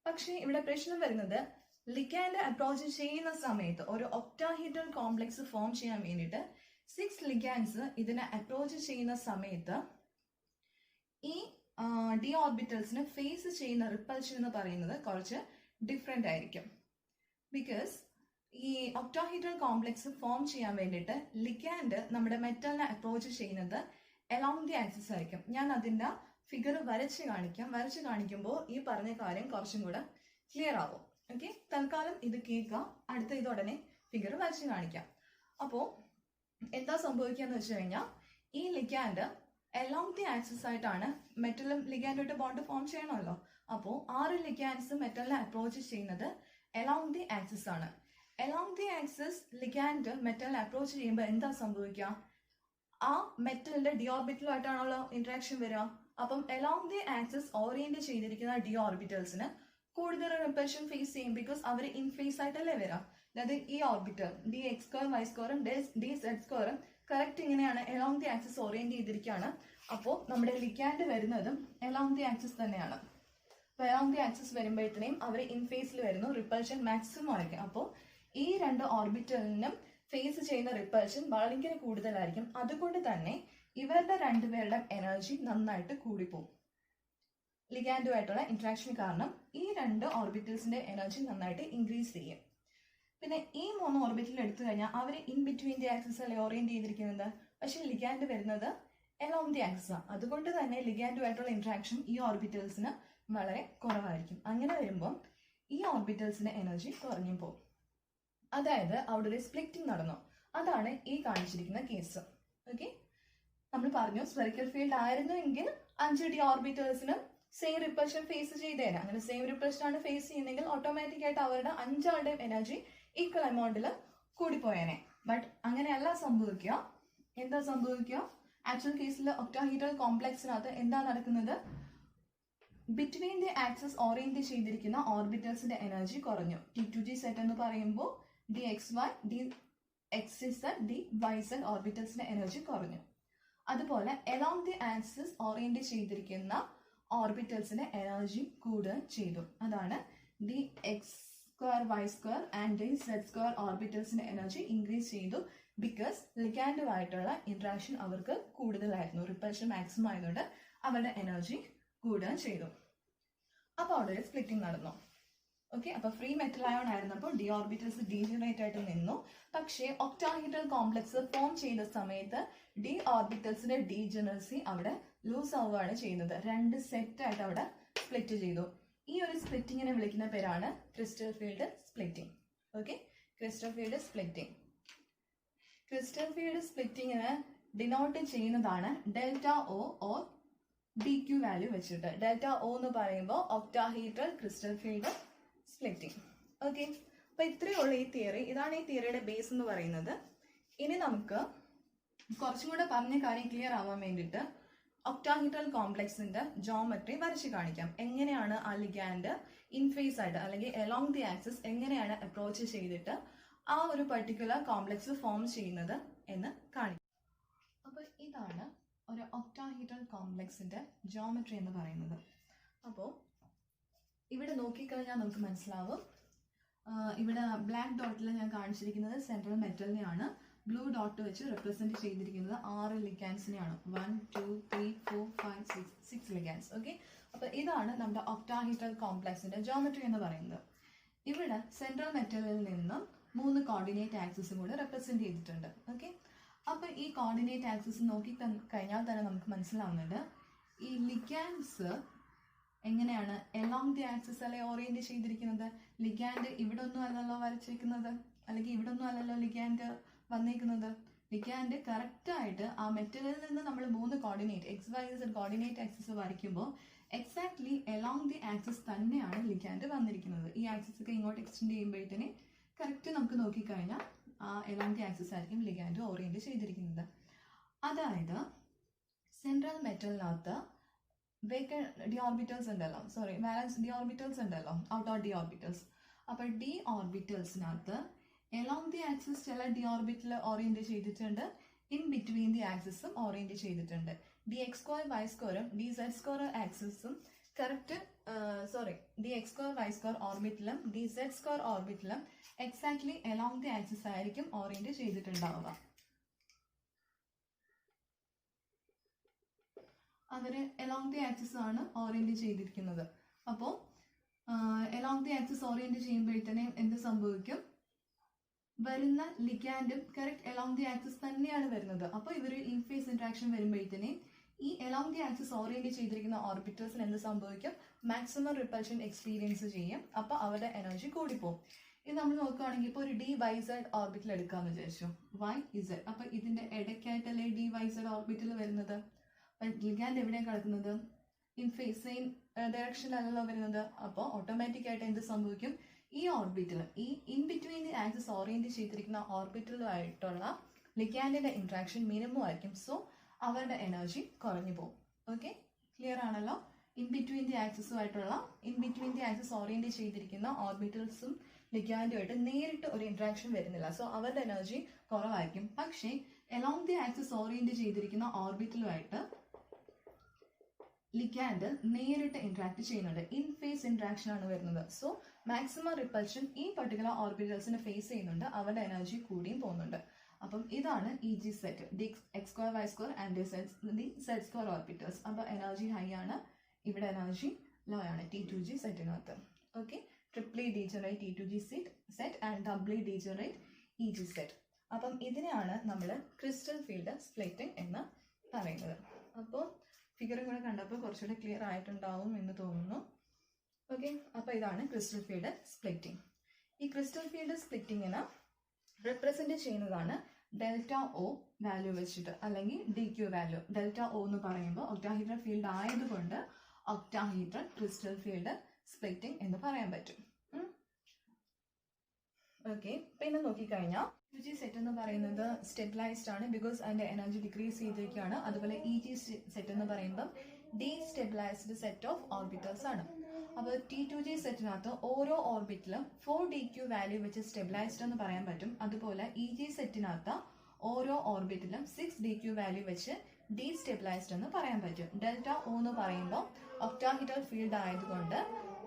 പക്ഷേ ഇവിടെ പ്രശ്നം വരുന്നത് ലിഗാൻഡ് അപ്രോച്ച് ചെയ്യുന്ന സമയത്ത് ഒരു ഒക്ടാഹീഡ്രൽ കോംപ്ലക്സ് ഫോം ചെയ്യാൻ വേണ്ടിയിട്ട് 6 ലിഗാൻഡ്സ് ഇതിനെ അപ്രോച്ച് ചെയ്യുന്ന സമയത്ത് ഈ ഡി ഓർബിറ്റൽസിന് ഫേസ് ചെയ്യുന്ന റിപ്പൽഷൻ എന്ന് പറയുന്നത് കുറച്ച് ഡിഫറെന്റ് ആയിരിക്കും. ബിക്കോസ് ഈ ഒക്ടാഹീഡ്രൽ കോംപ്ലക്സ് ഫോം ചെയ്യാൻ വേണ്ടിയിട്ട് ലിഗാൻഡ് നമ്മുടെ മെറ്റലിനെ അപ്രോച്ച് ചെയ്യുന്നത് അലോങ് ദി ആക്സിസ് ആയിരിക്കും. ഞാൻ അതിന്റെ ഫിഗർ വരച്ച് കാണിക്കാം. വരച്ച് കാണിക്കുമ്പോൾ ഈ പറഞ്ഞ കാര്യം കുറച്ചും കൂടെ ക്ലിയർ ആവും. ഓക്കെ, തൽക്കാലം ഇത് കേൾക്കുക, അടുത്ത ഇത് ഉടനെ ഫിഗർ വരച്ച് കാണിക്കാം. അപ്പോൾ എന്താ സംഭവിക്കുക എന്ന് വെച്ച് കഴിഞ്ഞാൽ ഈ ലിഗാൻഡ് അലോങ് ദി ആക്സിസ് ആയിട്ടാണ് മെറ്റലും ലിഗാൻഡുമായിട്ട് ബോണ്ട് ഫോം ചെയ്യണമല്ലോ. അപ്പോൾ 6 ലിഗാൻഡ്സ് മെറ്റലിനെ അപ്രോച്ച് ചെയ്യുന്നത് അലോങ് ദി ആക്സിസ് ആണ്. അലോങ് ദി ആക്സിസ് ലിഗാൻഡ് മെറ്റലിനെ അപ്രോച്ച് ചെയ്യുമ്പോൾ എന്താ സംഭവിക്കുക, ആ മെറ്റലിന്റെ ഡി ഓർബിറ്റലുമായിട്ടാണല്ലോ ഇന്ററാക്ഷൻ വരിക. അപ്പം അലോങ് ദി ആക്സിസ് ഓറിയന്റ് ചെയ്തിരിക്കുന്ന ഡി ഓർബിറ്റൽസിന് കൂടുതൽ റിപ്പൽഷൻ ഫേസ് ചെയ്യും. ബിക്കോസ് അവർ ഇൻ ഫേസ് ആയിട്ടല്ലേ വരാം. അതായത് ഈ orbital D X square Y സ്ക്വയറും ഡി സെഡ് സ്ക്വയറും കറക്റ്റ് ഇങ്ങനെയാണ് അലോങ് ദി ആക്സിസ് ഓറിയന്റ് ചെയ്തിരിക്കുകയാണ്. അപ്പോൾ നമ്മുടെ ലിഗാൻഡ് വരുന്നതും അലോങ് ദി ആക്സിസ് തന്നെയാണ്. അപ്പോൾ അലോങ് ദി ആക്സിസ് വരുമ്പോഴത്തേനും അവർ ഇൻ ഫേസിൽ വരുന്നു, റിപ്പൽഷൻ മാക്സിമം ആയിരിക്കും. അപ്പോൾ ഈ 2 ഓർബിറ്റലിനും ഫേസ് ചെയ്യുന്ന റിപ്പൽഷൻ വളരെ കൂടുതലായിരിക്കും. അതുകൊണ്ട് തന്നെ ഇവരുടെ 2 പേരുടെ എനർജി നന്നായിട്ട് കൂടിപ്പോകും. ലിഗാൻഡുമായിട്ടുള്ള ഇന്ററാക്ഷൻ കാരണം ഈ 2 ഓർബിറ്റൽസിന്റെ എനർജി നന്നായിട്ട് ഇൻക്രീസ് ചെയ്യും. പിന്നെ ഈ 3 ഓർബിറ്റൽ എടുത്തു കഴിഞ്ഞാൽ അവർ ഇൻ ബിറ്റ്വീൻ ദി ആക്സിസ് അല്ലേ ഓറിയന്റ് ചെയ്തിരിക്കുന്നത്. പക്ഷെ ലിഗാൻഡ് വരുന്നത് അലോങ് ദി ആക്സിസ് ആണ്. അതുകൊണ്ട് തന്നെ ലിഗാൻഡുമായിട്ടുള്ള ഇന്ററാക്ഷൻ ഈ ഓർബിറ്റൽസിന് വളരെ കുറവായിരിക്കും. അങ്ങനെ വരുമ്പോൾ ഈ ഓർബിറ്റൽസിന്റെ എനർജി കുറഞ്ഞു പോകും. അതായത് അവിടെ ഒരു സ്പ്ലിറ്റിംഗ് നടന്നു. അതാണ് ഈ കാണിച്ചിരിക്കുന്ന കേസ്. ഓക്കെ, നമ്മൾ പറഞ്ഞു സ്ഫെറിക്കൽ ഫീൽഡ് ആയിരുന്നു എങ്കിൽ 5 ഡി ഓർബിറ്റൽസിന് സെയിം റിപ്പൽഷൻ ഫേസ് ചെയ്തേനെ. അങ്ങനെ സെയിം റിപ്പൽഷൻ ആണ് ഫേസ് ചെയ്യുന്നെങ്കിൽ ഓട്ടോമാറ്റിക് ആയിട്ട് അവരുടെ 5 ആളുടെയും എനർജി ഈക്വൽ എമൗണ്ടിൽ കൂടിപ്പോയേനെ. ബട്ട് അങ്ങനെയല്ല സംഭവിക്കുക. എന്താ സംഭവിക്കുക, ആക്ച്വൽ കേസിൽ ഒക്ടാഹീഡ്രൽ കോംപ്ലക്സിനകത്ത് എന്താ നടക്കുന്നത്, ബിറ്റ്വീൻ ദി ആക്സിസ് ഓറിയന്റ് ചെയ്തിരിക്കുന്ന ഓർബിറ്റൽസിന്റെ എനർജി കുറഞ്ഞു. T2G സെറ്റ് എന്ന് പറയുമ്പോൾ d X Y, D X Z, D Y zed ഓർബിറ്റൽസിന്റെ എനർജി കുറഞ്ഞു. അതുപോലെ അലോങ് ദി ആക്സിസ് ഓറിയന്റ് ചെയ്തിരിക്കുന്ന ഓർബിറ്റൽസിന്റെ എനർജി കൂടുകയും ചെയ്തു. അതാണ് d X square y square and d zed square ഓർബിറ്റൽസിന്റെ എനർജി ഇൻക്രീസ് ചെയ്തു. ബിക്കോസ് ലിഗാൻഡുമായിട്ടുള്ള ഇന്ററാക്ഷൻ അവർക്ക് കൂടുതലായിരുന്നു, റിപ്പൽഷൻ മാക്സിമം ആയതുകൊണ്ട് അവരുടെ എനർജി കൂടുകയും ചെയ്തു. അപ്പോൾ അവിടെ ഒരു സ്പ്ലിറ്റിംഗ് നടന്നു. ഓക്കെ, അപ്പൊ ഫ്രീ മെറ്റൽ അയോൺ ആയിരുന്നപ്പോൾ ഡി ഓർബിറ്റൽസ് ഡീജനറേറ്റ് ആയിട്ട് നിന്നു. പക്ഷേ ഒക്ടാഹീഡ്രൽ കോംപ്ലക്സ് ഫോം ചെയ്ത സമയത്ത് ഡി ഓർബിറ്റൽസിന്റെ ഡീജനറസി അവിടെ ലൂസ് ആവുകയാണ് ചെയ്യുന്നത്. 2 സെറ്റ് ആയിട്ട് അവിടെ സ്പ്ലിറ്റ് ചെയ്തു. ഈ ഒരു സ്പ്ലിറ്റിങ്ങിനെ വിളിക്കുന്ന പേരാണ് crystal field splitting. Okay, crystal field splitting. Crystal field സ്പ്ലിറ്റിങ്ങിന് ഡിനോട്ട് ചെയ്യുന്നതാണ് delta o or DQ value വെച്ചിട്ട്. ഡെൽറ്റ ഒ എന്ന് പറയുമ്പോൾ octahedral crystal field splitting. Okay, അപ്പൊ ഇത്രയേ ഉള്ളൂ ഈ തിയറി. ഇതാണ് ഈ തിയറിയുടെ ബേസ് എന്ന് പറയുന്നത്. ഇനി നമുക്ക് കുറച്ചും കൂടെ പറഞ്ഞ കാര്യം ക്ലിയർ ആവാൻ വേണ്ടിയിട്ട് ഒക്ടാഹീഡ്രൽ കോംപ്ലക്സിന്റെ ജോമെട്രി വരച്ച് കാണിക്കാം. എങ്ങനെയാണ് ആ ലിഗാൻഡ് ഇൻഫേസ് ആയിട്ട് അല്ലെങ്കിൽ എലോങ് ദി ആക്സിസ് എങ്ങനെയാണ് അപ്രോച്ച് ചെയ്തിട്ട് ആ ഒരു പർട്ടിക്കുലർ കോംപ്ലക്സ് ഫോം ചെയ്യുന്നത് എന്ന് കാണിക്കാം. അപ്പോൾ ഇതാണ് ഒരു ഒക്ടാഹീഡ്രൽ കോംപ്ലക്സിന്റെ ജോമെട്രി എന്ന് പറയുന്നത്. അപ്പോൾ ഇവിടെ നോക്കിക്കഴിഞ്ഞാൽ നമുക്ക് മനസ്സിലാവും. ഇവിടെ ബ്ലാക്ക് ഡോട്ടിൽ ഞാൻ കാണിച്ചിരിക്കുന്നത് സെൻട്രൽ മെറ്റലിനെയാണ്. ബ്ലൂ ഡോട്ട് വെച്ച് റെപ്രസെന്റ് ചെയ്തിരിക്കുന്നത് 6 ലിഗാൻസിനെയാണ്. 1 2 3 4 5 6 ലിഗാൻസ്. ഓക്കെ, അപ്പൊ ഇതാണ് നമ്മുടെ ഒക്ടാഹീഡ്രൽ കോംപ്ലക്സിന്റെ ജോമെട്രി എന്ന് പറയുന്നത്. ഇവിടെ സെൻട്രൽ മെറ്റലിൽ നിന്നും 3 കോർഡിനേറ്റ് ആക്സിസും കൂടെ റെപ്രസെന്റ് ചെയ്തിട്ടുണ്ട്. ഓക്കെ, അപ്പൊ ഈ കോർഡിനേറ്റ് ആക്സിസ് നോക്കി കഴിഞ്ഞാൽ തന്നെ നമുക്ക് മനസ്സിലാവുന്നുണ്ട് ഈ ലിഗാൻസ് എങ്ങനെയാണ് എലോങ് ദി ആക്സിസ് അല്ലെ ഓറിയന്റ് ചെയ്തിരിക്കുന്നത്. ലിഗാൻഡ് ഇവിടെ ഒന്നും അല്ലല്ലോ വരച്ചിരിക്കുന്നത്, അല്ലെങ്കിൽ ഇവിടെ ഒന്നും അല്ലല്ലോ ലിഗാൻഡ് വന്നേക്കുന്നത്. ലിഗാൻഡ് കറക്റ്റ് ആയിട്ട് ആ മെറ്റലിൽ നിന്ന് നമ്മൾ 3 കോർഡിനേറ്റ് XYZ കോർഡിനേറ്റ് ആക്സിസ് വരയ്ക്കുമ്പോൾ എക്സാക്ട്ലി എലോങ് ദി ആക്സിസ് തന്നെയാണ് ലിഗാൻഡ് വന്നിരിക്കുന്നത്. ഈ ആക്സിസ് ഒക്കെ ഇങ്ങോട്ട് എക്സ്റ്റെൻഡ് ചെയ്യുമ്പോഴത്തേന് കറക്റ്റ് നമുക്ക് നോക്കിക്കഴിഞ്ഞാൽ ആ എലോങ് ദി ആക്സിസ് ആയിരിക്കും ലിഗാൻഡ് ഓറിയന്റ് ചെയ്തിരിക്കുന്നത്. അതായത് സെൻട്രൽ മെറ്റലിനകത്ത് വേക്കൻറ്റ് ഡി ഓർബിറ്റൽസ് ഉണ്ടല്ലോ, സോറി ബാലൻസ് ഡി ഓർബിറ്റൽസ് ഉണ്ടല്ലോ, ഔട്ട് ഓഫ് ഡി ഓർബിറ്റൽസ്. അപ്പോൾ ഡി ഓർബിറ്റൽസിനകത്ത് എലോങ് ദി ആക്സിസ് ചില ഡി ഓർബിറ്റൽ ഓറിയന്റ് ചെയ്തിട്ടുണ്ട്, ഇൻ ബിറ്റ്വീൻ ദി ആക്സിസും ഓറിയന്റ് ചെയ്തിട്ടുണ്ട്. ഡി എക്സ് സ്ക്വയർ വൈ സ്ക്വയറും ഡി സെഡ് സ്ക്വയർ ആക്സിസും correct d X square y square ഓർബിറ്റിലും ഡി സെഡ് സ്ക്വയർ ഓർബിറ്റിലും എക്സാക്ട്ലി എലോങ് ദി ആക്സിസ് ആയിരിക്കും ഓറിയന്റ് ചെയ്തിട്ടുണ്ടാവുക. അവര് എലോങ് ദി ആക്സിസ് ആണ് ഓറിയന്റ് ചെയ്തിരിക്കുന്നത്. അപ്പോൾ എലോങ് ദി ആക്സിസ് ഓറിയന്റ് ചെയ്യുമ്പോഴത്തേനെ എന്ത് സംഭവിക്കും, വരുന്ന ലിഗാൻഡും കറക്റ്റ് എലോങ് ദി ആക്സിസ് തന്നെയാണ് വരുന്നത്. അപ്പോൾ ഇവർ ഇൻഫേസ് ഇന്ററാക്ഷൻ വരുമ്പോഴത്തേനെ ഈ എലോങ് ദി ആക്സിസ് ഓറിയന്റ് ചെയ്തിരിക്കുന്ന ഓർബിറ്റൽസിന് എന്ത് സംഭവിക്കും, മാക്സിമം റിപ്പൽഷൻ എക്സ്പീരിയൻസ് ചെയ്യും. അപ്പോൾ അവരുടെ എനർജി കൂടിപ്പോകും. ഇത് നമ്മൾ നോക്കുകയാണെങ്കിൽ ഇപ്പോൾ ഒരു DYZ ഓർബിറ്റൽ എടുക്കാമെന്ന് വിചാരിച്ചു, YZ. അപ്പോൾ ഇതിന്റെ ഇടയ്ക്കായിട്ടല്ലേ DYZ ഓർബിറ്റൽ വരുന്നത്. ലിഗാൻഡ് എവിടെയാണ് കിടക്കുന്നത്, ഇൻഫേസ് സെയിം ഡയറക്ഷനിലല്ലോ വരുന്നത്. അപ്പോൾ ഓട്ടോമാറ്റിക് ആയിട്ട് എന്ത് സംഭവിക്കും, ഈ ഓർബിറ്റിൽ ഈ in between the axis orient ചെയ്തിരിക്കുന്ന ഓർബിറ്റലുമായിട്ടുള്ള ലിഗാൻഡിന്റെ ഇന്ററാക്ഷൻ മിനിമം ആയിരിക്കും. സോ അവരുടെ എനർജി കുറഞ്ഞു പോകും. ഓക്കെ, ക്ലിയർ ആണല്ലോ. In between the axis orient ചെയ്തിരിക്കുന്ന ഓർബിറ്റൽസും ലിഗാൻഡുമായിട്ട് നേരിട്ട് ഒരു ഇന്ററാക്ഷൻ വരുന്നില്ല. സോ അവരുടെ എനർജി കുറവായിരിക്കും. പക്ഷേ എലോങ് ദി ആക്സിസ് ഓറിയന്റ് ചെയ്തിരിക്കുന്ന ഓർബിറ്റലുമായിട്ട് ലിഗാൻഡ് നേരിട്ട് ഇന്ററാക്ട് ചെയ്യുന്നുണ്ട്. ഇൻ ഫേസ് ഇന്ററാക്ഷൻ ആണ് വരുന്നത്. സോ മാക്സിമം റിപ്പൽഷൻ ഈ പർട്ടിക്കുലർ ഓർബിറ്റൽസിന് ഫേസ് ചെയ്യുന്നുണ്ട്. അവരുടെ എനർജി കൂടിയും പോകുന്നുണ്ട്. അപ്പം ഇതാണ് EG set, d X square y square and d zed square orbitals. അപ്പോൾ എനർജി ഹൈ ആണ്, ഇവിടെ എനർജി ലോ ആണ് T2G സെറ്റിനകത്ത്. Okay, triply degenerate T2G set and doubly degenerate EG set. അപ്പം ഇതിനെയാണ് നമ്മൾ ക്രിസ്റ്റൽ ഫീൽഡ് സ്പ്ലിറ്റിംഗ് എന്ന് പറയുന്നത്. അപ്പോൾ ഫിഗറും കൂടെ കണ്ടപ്പോൾ കുറച്ചുകൂടെ ക്ലിയർ ആയിട്ടുണ്ടാവും എന്ന് തോന്നുന്നു. ഓക്കെ, അപ്പോൾ ഇതാണ് ക്രിസ്റ്റൽ ഫീൽഡ് സ്പ്ലിറ്റിംഗ്. ഈ ക്രിസ്റ്റൽ ഫീൽഡ് സ്പ്ലിറ്റിങ്ങിന് റെപ്രസെന്റ് ചെയ്യുന്നതാണ് ഡെൽറ്റ O വാല്യൂ വെച്ചിട്ട്, അല്ലെങ്കിൽ DQ വാല്യൂ. ഡെൽറ്റ O എന്ന് പറയുമ്പോൾ ഒക്ടാഹീഡ്രൽ ഫീൽഡ് ആയതുകൊണ്ട് ഒക്ടാഹീഡ്രൽ ക്രിസ്റ്റൽ ഫീൽഡ് സ്പ്ലിറ്റിംഗ് എന്ന് പറയാൻ പറ്റും. ഓക്കെ, പിന്നെ നോക്കിക്കഴിഞ്ഞാൽ T2G സെറ്റ് എന്ന് പറയുന്നത് സ്റ്റെബിലൈസ്ഡ് ആണ്, ബിക്കോസ് അതിന്റെ എനർജി ഡിക്രീസ് ചെയ്തിരിക്കുകയാണ്. അതുപോലെ EG സെറ്റ് എന്ന് പറയുമ്പോൾ ഡീസ്റ്റെബിലൈസ്ഡ് സെറ്റ് ഓഫ് ഓർബിറ്റൽസ് ആണ്. അപ്പോൾ T2G സെറ്റിനകത്ത് ഓരോ ഓർബിറ്റിലും 4 DQ വാല്യൂ വെച്ച് സ്റ്റെബിലൈസ്ഡ് എന്ന് പറയാൻ പറ്റും. അതുപോലെ EG സെറ്റിനകത്ത് ഓരോ ഓർബിറ്റിലും 6 DQ വാല്യൂ വെച്ച് ഡീസ്റ്റെബിലൈസ്ഡ് എന്ന് പറയാൻ പറ്റും. ഡെൽറ്റ O എന്ന് പറയുമ്പോൾ ഒക്ടാഹീഡ്രൽ ഫീൽഡ് ആയതുകൊണ്ട്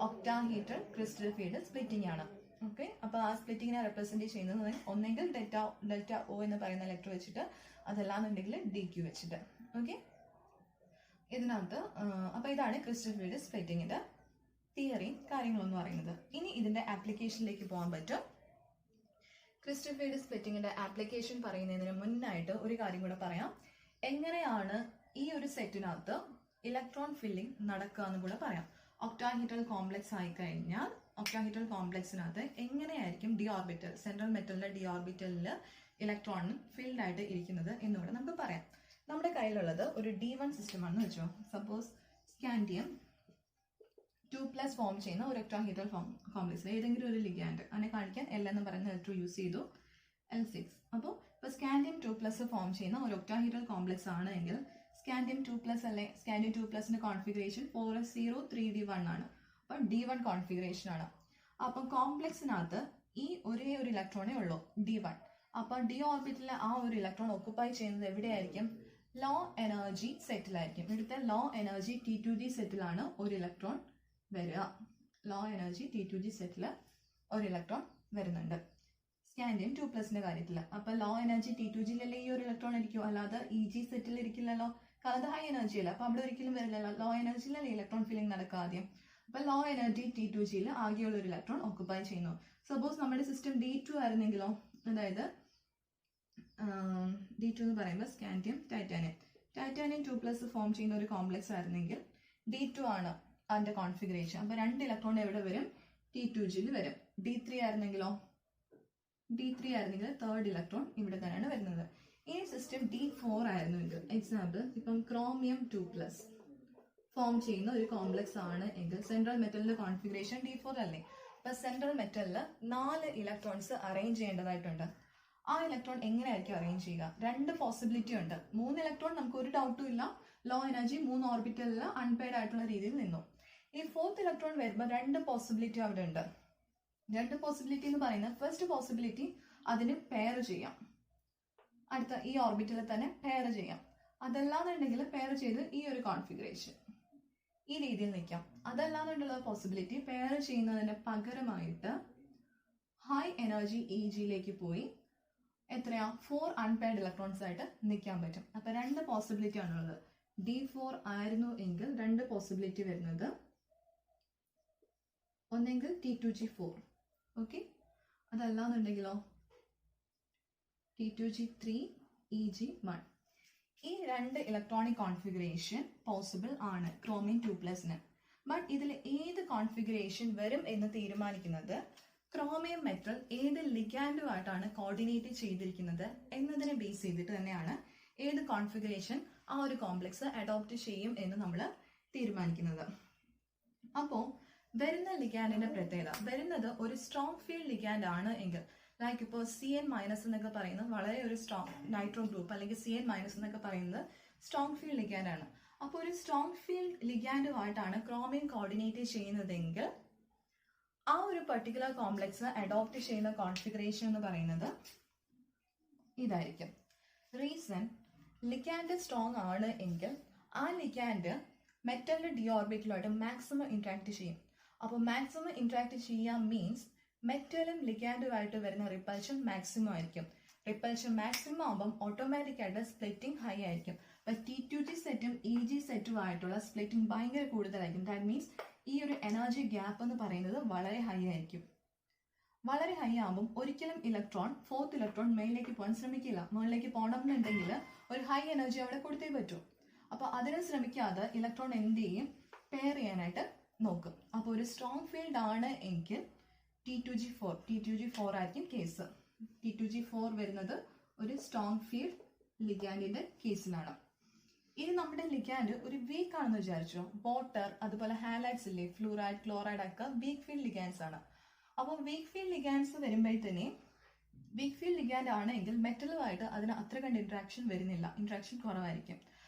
ഒക്ടാഹീഡ്രൽ ക്രിസ്റ്റൽ ഫീൽഡ് സ്പ്ലിറ്റിംഗ് ആണ്. ഓക്കെ, അപ്പോൾ ആ സ്പ്ലിറ്റിങ്ങിനെ റെപ്രസെന്റ് ചെയ്യുന്നത് ഒന്നെങ്കിൽ ഡെൽറ്റ O എന്ന് പറയുന്ന ലെറ്റർ വെച്ചിട്ട്, അതല്ലാന്നുണ്ടെങ്കിൽ DQ വെച്ചിട്ട്. ഓക്കെ, ഇതിനകത്ത് അപ്പോൾ ഇതാണ് ക്രിസ്റ്റൽ ഫീൽഡ് സ്പ്ലിറ്റിങ്ങിന്റെ തിയറിയും കാര്യങ്ങളെന്ന് പറയുന്നത്. ഇനി ഇതിന്റെ ആപ്ലിക്കേഷനിലേക്ക് പോകാൻ പറ്റും. ക്രിസ്റ്റൽ ഫീൽഡ് സ്പ്ലിറ്റിങ്ങിന്റെ ആപ്ലിക്കേഷൻ പറയുന്നതിന് മുന്നായിട്ട് ഒരു കാര്യം കൂടെ പറയാം. എങ്ങനെയാണ് ഈ ഒരു സെറ്റിനകത്ത് ഇലക്ട്രോൺ ഫില്ലിംഗ് നടക്കുക എന്ന് കൂടെ പറയാം. ഒക്ടാഹീഡ്രൽ കോംപ്ലക്സ് ആയി കഴിഞ്ഞാൽ ഒക്ടാഹീഡ്രൽ കോംപ്ലക്സിനകത്ത് എങ്ങനെയായിരിക്കും ഡി ഓർബിറ്റൽ, സെൻട്രൽ മെറ്റലിന്റെ ഡി ഓർബിറ്റലിൽ ഇലക്ട്രോൺ ഫിൽഡ് ആയിട്ട് ഇരിക്കുന്നത് എന്നുകൂടെ നമുക്ക് പറയാം. നമ്മുടെ കയ്യിലുള്ളത് ഒരു D1 സിസ്റ്റം ആണെന്ന് വെച്ചോ. സപ്പോസ് സ്കാൻഡിയം 2+ ഫോം ചെയ്യുന്ന ഒരു ഒക്ടാഹീഡ്രൽ കോംപ്ലക്സ് ഏതെങ്കിലും ഒരു ലിഗാൻഡ് അതിനെ കാണിക്കാൻ L എന്ന് പറയുന്ന L2 യൂസ് ചെയ്തു, L6. അപ്പോൾ ഇപ്പോൾ സ്കാൻഡിയം 2+ ഫോം ചെയ്യുന്ന ഒരു ഒക്ടാഹീഡ്രൽ കോംപ്ലക്സ് ആണ് എങ്കിൽ സ്കാൻഡിയം 2+ അല്ലെ, സ്കാൻഡിയം 2+ന്റെ കോൺഫിഗറേഷൻ 4s0 3d1 ആണ്. അപ്പം D1 കോൺഫിഗറേഷൻ ആണ്. അപ്പം കോംപ്ലക്സിനകത്ത് ഈ ഒരേ ഒരു ഇലക്ട്രോണേ ഉള്ളൂ, D1. അപ്പം ഡി ഓർബിറ്റിൽ ആ ഒരു ഇലക്ട്രോൺ ഒക്കുപ്പൈ ചെയ്യുന്നത് എവിടെയായിരിക്കും? ലോ എനർജി സെറ്റിലായിരിക്കും. ഇവിടുത്തെ ലോ എനർജി T2g സെറ്റിലാണ് ഒരു ഇലക്ട്രോൺ വരിക. ലോ എനർജി T2g സെറ്റിൽ ഒരു ഇലക്ട്രോൺ വരുന്നുണ്ട് സ്കാൻഡിയം 2+ന്റെ കാര്യത്തിൽ. അപ്പൊ ലോ എനർജി T2gയിലല്ലേ ഈ ഒരു ഇലക്ട്രോൺ ഇരിക്കും, അല്ലാതെ EG സെറ്റിൽ ഇരിക്കില്ലല്ലോ, കാരണം അത് ഹൈ എനർജി അല്ല. അപ്പൊ അവിടെ ഒരിക്കലും വരില്ലല്ലോ, ലോ എനർജിയിലല്ലേ ഇലക്ട്രോൺ ഫില്ലിംഗ് നടക്കുക ആദ്യം. അപ്പൊ ലോ എനർജി T2gയിൽ ആകെയുള്ള ഒരു ഇലക്ട്രോൺ ഓക്കുപ്പൈ ചെയ്യുന്നു. സപ്പോസ് നമ്മുടെ സിസ്റ്റം D2 ആയിരുന്നെങ്കിലോ, അതായത് D2 എന്ന് പറയുമ്പോൾ സ്കാൻഡിയം ടൈറ്റാനിയം 2+ ഫോം ചെയ്യുന്ന ഒരു കോംപ്ലക്സ് ആയിരുന്നെങ്കിൽ D2 ആണ് അതിന്റെ കോൺഫിഗറേഷൻ. അപ്പൊ 2 ഇലക്ട്രോൺ എവിടെ വരും? T2gയിൽ വരും. D3 ആയിരുന്നെങ്കിലോ, D3 ആയിരുന്നെങ്കിൽ 3rd ഇലക്ട്രോൺ ഇവിടെ തന്നെയാണ് വരുന്നത്. ഈ സിസ്റ്റം D4 ആയിരുന്നെങ്കിൽ, എക്സാമ്പിൾ ഇപ്പം ക്രോമിയം 2+ ഫോം ചെയ്യുന്ന ഒരു കോംപ്ലക്സ് ആണ് എങ്കിൽ സെൻട്രൽ മെറ്റലിന്റെ കോൺഫിഗറേഷൻ D4 അല്ലേ. അപ്പൊ സെൻട്രൽ മെറ്റലിൽ 4 ഇലക്ട്രോൺസ് അറേഞ്ച് ചെയ്യേണ്ടതായിട്ടുണ്ട്. ആ ഇലക്ട്രോൺ എങ്ങനെയായിരിക്കും അറേഞ്ച് ചെയ്യുക? 2 പോസിബിലിറ്റി ഉണ്ട്. 3 ഇലക്ട്രോൺ നമുക്ക് ഒരു ഡൗട്ടും ഇല്ല, ലോ എനർജി 3 ഓർബിറ്റലിൽ അൺപെയർഡ് ആയിട്ടുള്ള രീതിയിൽ നിന്നു. ഈ 4th ഇലക്ട്രോൺ വരുമ്പോൾ 2 പോസിബിലിറ്റി അവിടെ ഉണ്ട്. 2 പോസിബിലിറ്റി എന്ന് പറയുന്നത്, ഫസ്റ്റ് പോസിബിലിറ്റി അതിന് പെയർ ചെയ്യാം, അടുത്ത ഈ ഓർബിറ്റലിൽ തന്നെ പെയർ ചെയ്യാം. അതല്ലാന്നുണ്ടെങ്കിൽ പെയർ ചെയ്ത് ഈ ഒരു കോൺഫിഗറേഷൻ ഈ രീതിയിൽ നിൽക്കാം. അതല്ലാന്നുണ്ടുള്ള പോസിബിലിറ്റി പെയർ ചെയ്യുന്നതിന് പകരമായിട്ട് ഹൈ എനർജി EGയിലേക്ക് പോയി എത്രയാ 4 അൺപെയർഡ് ഇലക്ട്രോൺസ് ആയിട്ട് നിൽക്കാൻ പറ്റും. അപ്പൊ 2 പോസിബിലിറ്റി ആണുള്ളത്. D4 ആയിരുന്നു എങ്കിൽ 2 പോസിബിലിറ്റി വരുന്നത്, ഒന്നെങ്കിൽ T2g4, ഓക്കെ, അതല്ലാന്നുണ്ടെങ്കിലോ T2g3 EG1. ഈ 2 ഇലക്ട്രോണിക് കോൺഫിഗറേഷൻ പോസിബിൾ ആണ് ക്രോമിയം 2+ന്. ബട്ട് ഇതിൽ ഏത് കോൺഫിഗറേഷൻ വരും എന്ന് തീരുമാനിക്കുന്നത് ക്രോമിയം മെറ്റൽ ഏത് ലിഗാൻഡുമായിട്ടാണ് കോർഡിനേറ്റ് ചെയ്തിരിക്കുന്നത് എന്നതിനെ ബേസ് ചെയ്തിട്ട് തന്നെയാണ് ഏത് കോൺഫിഗറേഷൻ ആ ഒരു കോംപ്ലക്സ് അഡോപ്റ്റ് ചെയ്യും എന്ന് നമ്മൾ തീരുമാനിക്കുന്നത്. അപ്പോൾ വരുന്ന ലിഗാൻഡിന്റെ പ്രത്യേകത, വരുന്നത് ഒരു സ്ട്രോങ് ഫീൽഡ് ലിഗാൻഡ് ആണ് എങ്കിൽ, ലൈക്ക് ഇപ്പോൾ CN- എന്നൊക്കെ പറയുന്നത് വളരെ ഒരു സ്ട്രോങ് നൈട്രോ ഗ്രൂപ്പ്, അല്ലെങ്കിൽ CN- എന്നൊക്കെ പറയുന്നത് സ്ട്രോങ് ഫീൽഡ് ലിഗാൻഡ് ആണ്. അപ്പോൾ ഒരു സ്ട്രോങ് ഫീൽഡ് ലിഗാൻഡുമായിട്ടാണ് ക്രോമിയം കോർഡിനേറ്റ് ചെയ്യുന്നതെങ്കിൽ ആ ഒരു പർട്ടിക്കുലർ കോംപ്ലക്സ് അഡോപ്റ്റ് ചെയ്യുന്ന കോൺഫിഗറേഷൻ എന്ന് പറയുന്നത് ഇതായിരിക്കും. റീസൺ, ലിഗാൻഡ് സ്ട്രോങ് ആണ് എങ്കിൽ ആ ലിഗാൻഡ് മെറ്റലിന്റെ ഡി ഓർബിറ്റലുമായിട്ട് മാക്സിമം ഇന്ററാക്ട് ചെയ്യും. അപ്പോൾ മാക്സിമം ഇന്ററാക്ട് ചെയ്യാൻ മീൻസ് മെറ്റലും ലിഗാൻഡുമായിട്ട് വരുന്ന റിപ്പൽഷൻ മാക്സിമം ആയിരിക്കും. റിപ്പൽഷൻ മാക്സിമം ആകുമ്പം ഓട്ടോമാറ്റിക് ആയിട്ട് സ്പ്ലിറ്റിംഗ് ഹൈ ആയിരിക്കും. അപ്പൊ T2g സെറ്റും EG സെറ്റും ആയിട്ടുള്ള സ്പ്ലിറ്റിംഗ് ഭയങ്കര കൂടുതലായിരിക്കും. ദാറ്റ് മീൻസ് ഈ ഒരു എനർജി ഗ്യാപ്പ് എന്ന് പറയുന്നത് വളരെ ഹൈ ആയിരിക്കും. വളരെ ഹൈ ആകുമ്പോൾ ഒരിക്കലും ഇലക്ട്രോൺ 4th ഇലക്ട്രോൺ മേളിലേക്ക് പോകാൻ ശ്രമിക്കില്ല. മുകളിലേക്ക് പോകണം എന്നുണ്ടെങ്കിൽ ഒരു ഹൈ എനർജി അവിടെ കൊടുത്തേ പറ്റൂ. അപ്പൊ അതിന് ശ്രമിക്കാതെ ഇലക്ട്രോൺ എന്ത് ചെയ്യും? പെയർ ചെയ്യാനായിട്ട് നോക്കും. അപ്പോൾ ഒരു സ്ട്രോങ് ഫീൽഡ് ആണ് എങ്കിൽ T2g4 ആയിരിക്കും കേസ്. T2g4 വരുന്നത് ഒരു സ്ട്രോങ് ഫീൽഡ് ലിഗാൻഡിന്റെ കേസിലാണ്. ഇനി നമ്മുടെ ലിഗാൻഡ് ഒരു വീക്ക് ആണെന്ന് വിചാരിച്ചോ, വാട്ടർ അതുപോലെ ഹാലൈഡ്സ് ഇല്ലേ, ഫ്ലൂറൈഡ് ക്ലോറൈഡ് ഒക്കെ വീക്ക് ഫീൽഡ് ലിഗാൻഡ്സ് ആണ്. അപ്പോൾ വീക്ക് ഫീൽഡ് ലിഗാൻഡ്സ് വരുമ്പോഴത്തേനെ, വീക്ക് ഫീൽഡ് ലിഗാൻഡ് ആണെങ്കിൽ മെറ്റലുമായിട്ട് അതിന് അത്ര കണ്ട് ഇന്ററാക്ഷൻ വരുന്നില്ല, ഇന്ററാക്ഷൻ കുറവായിരിക്കും.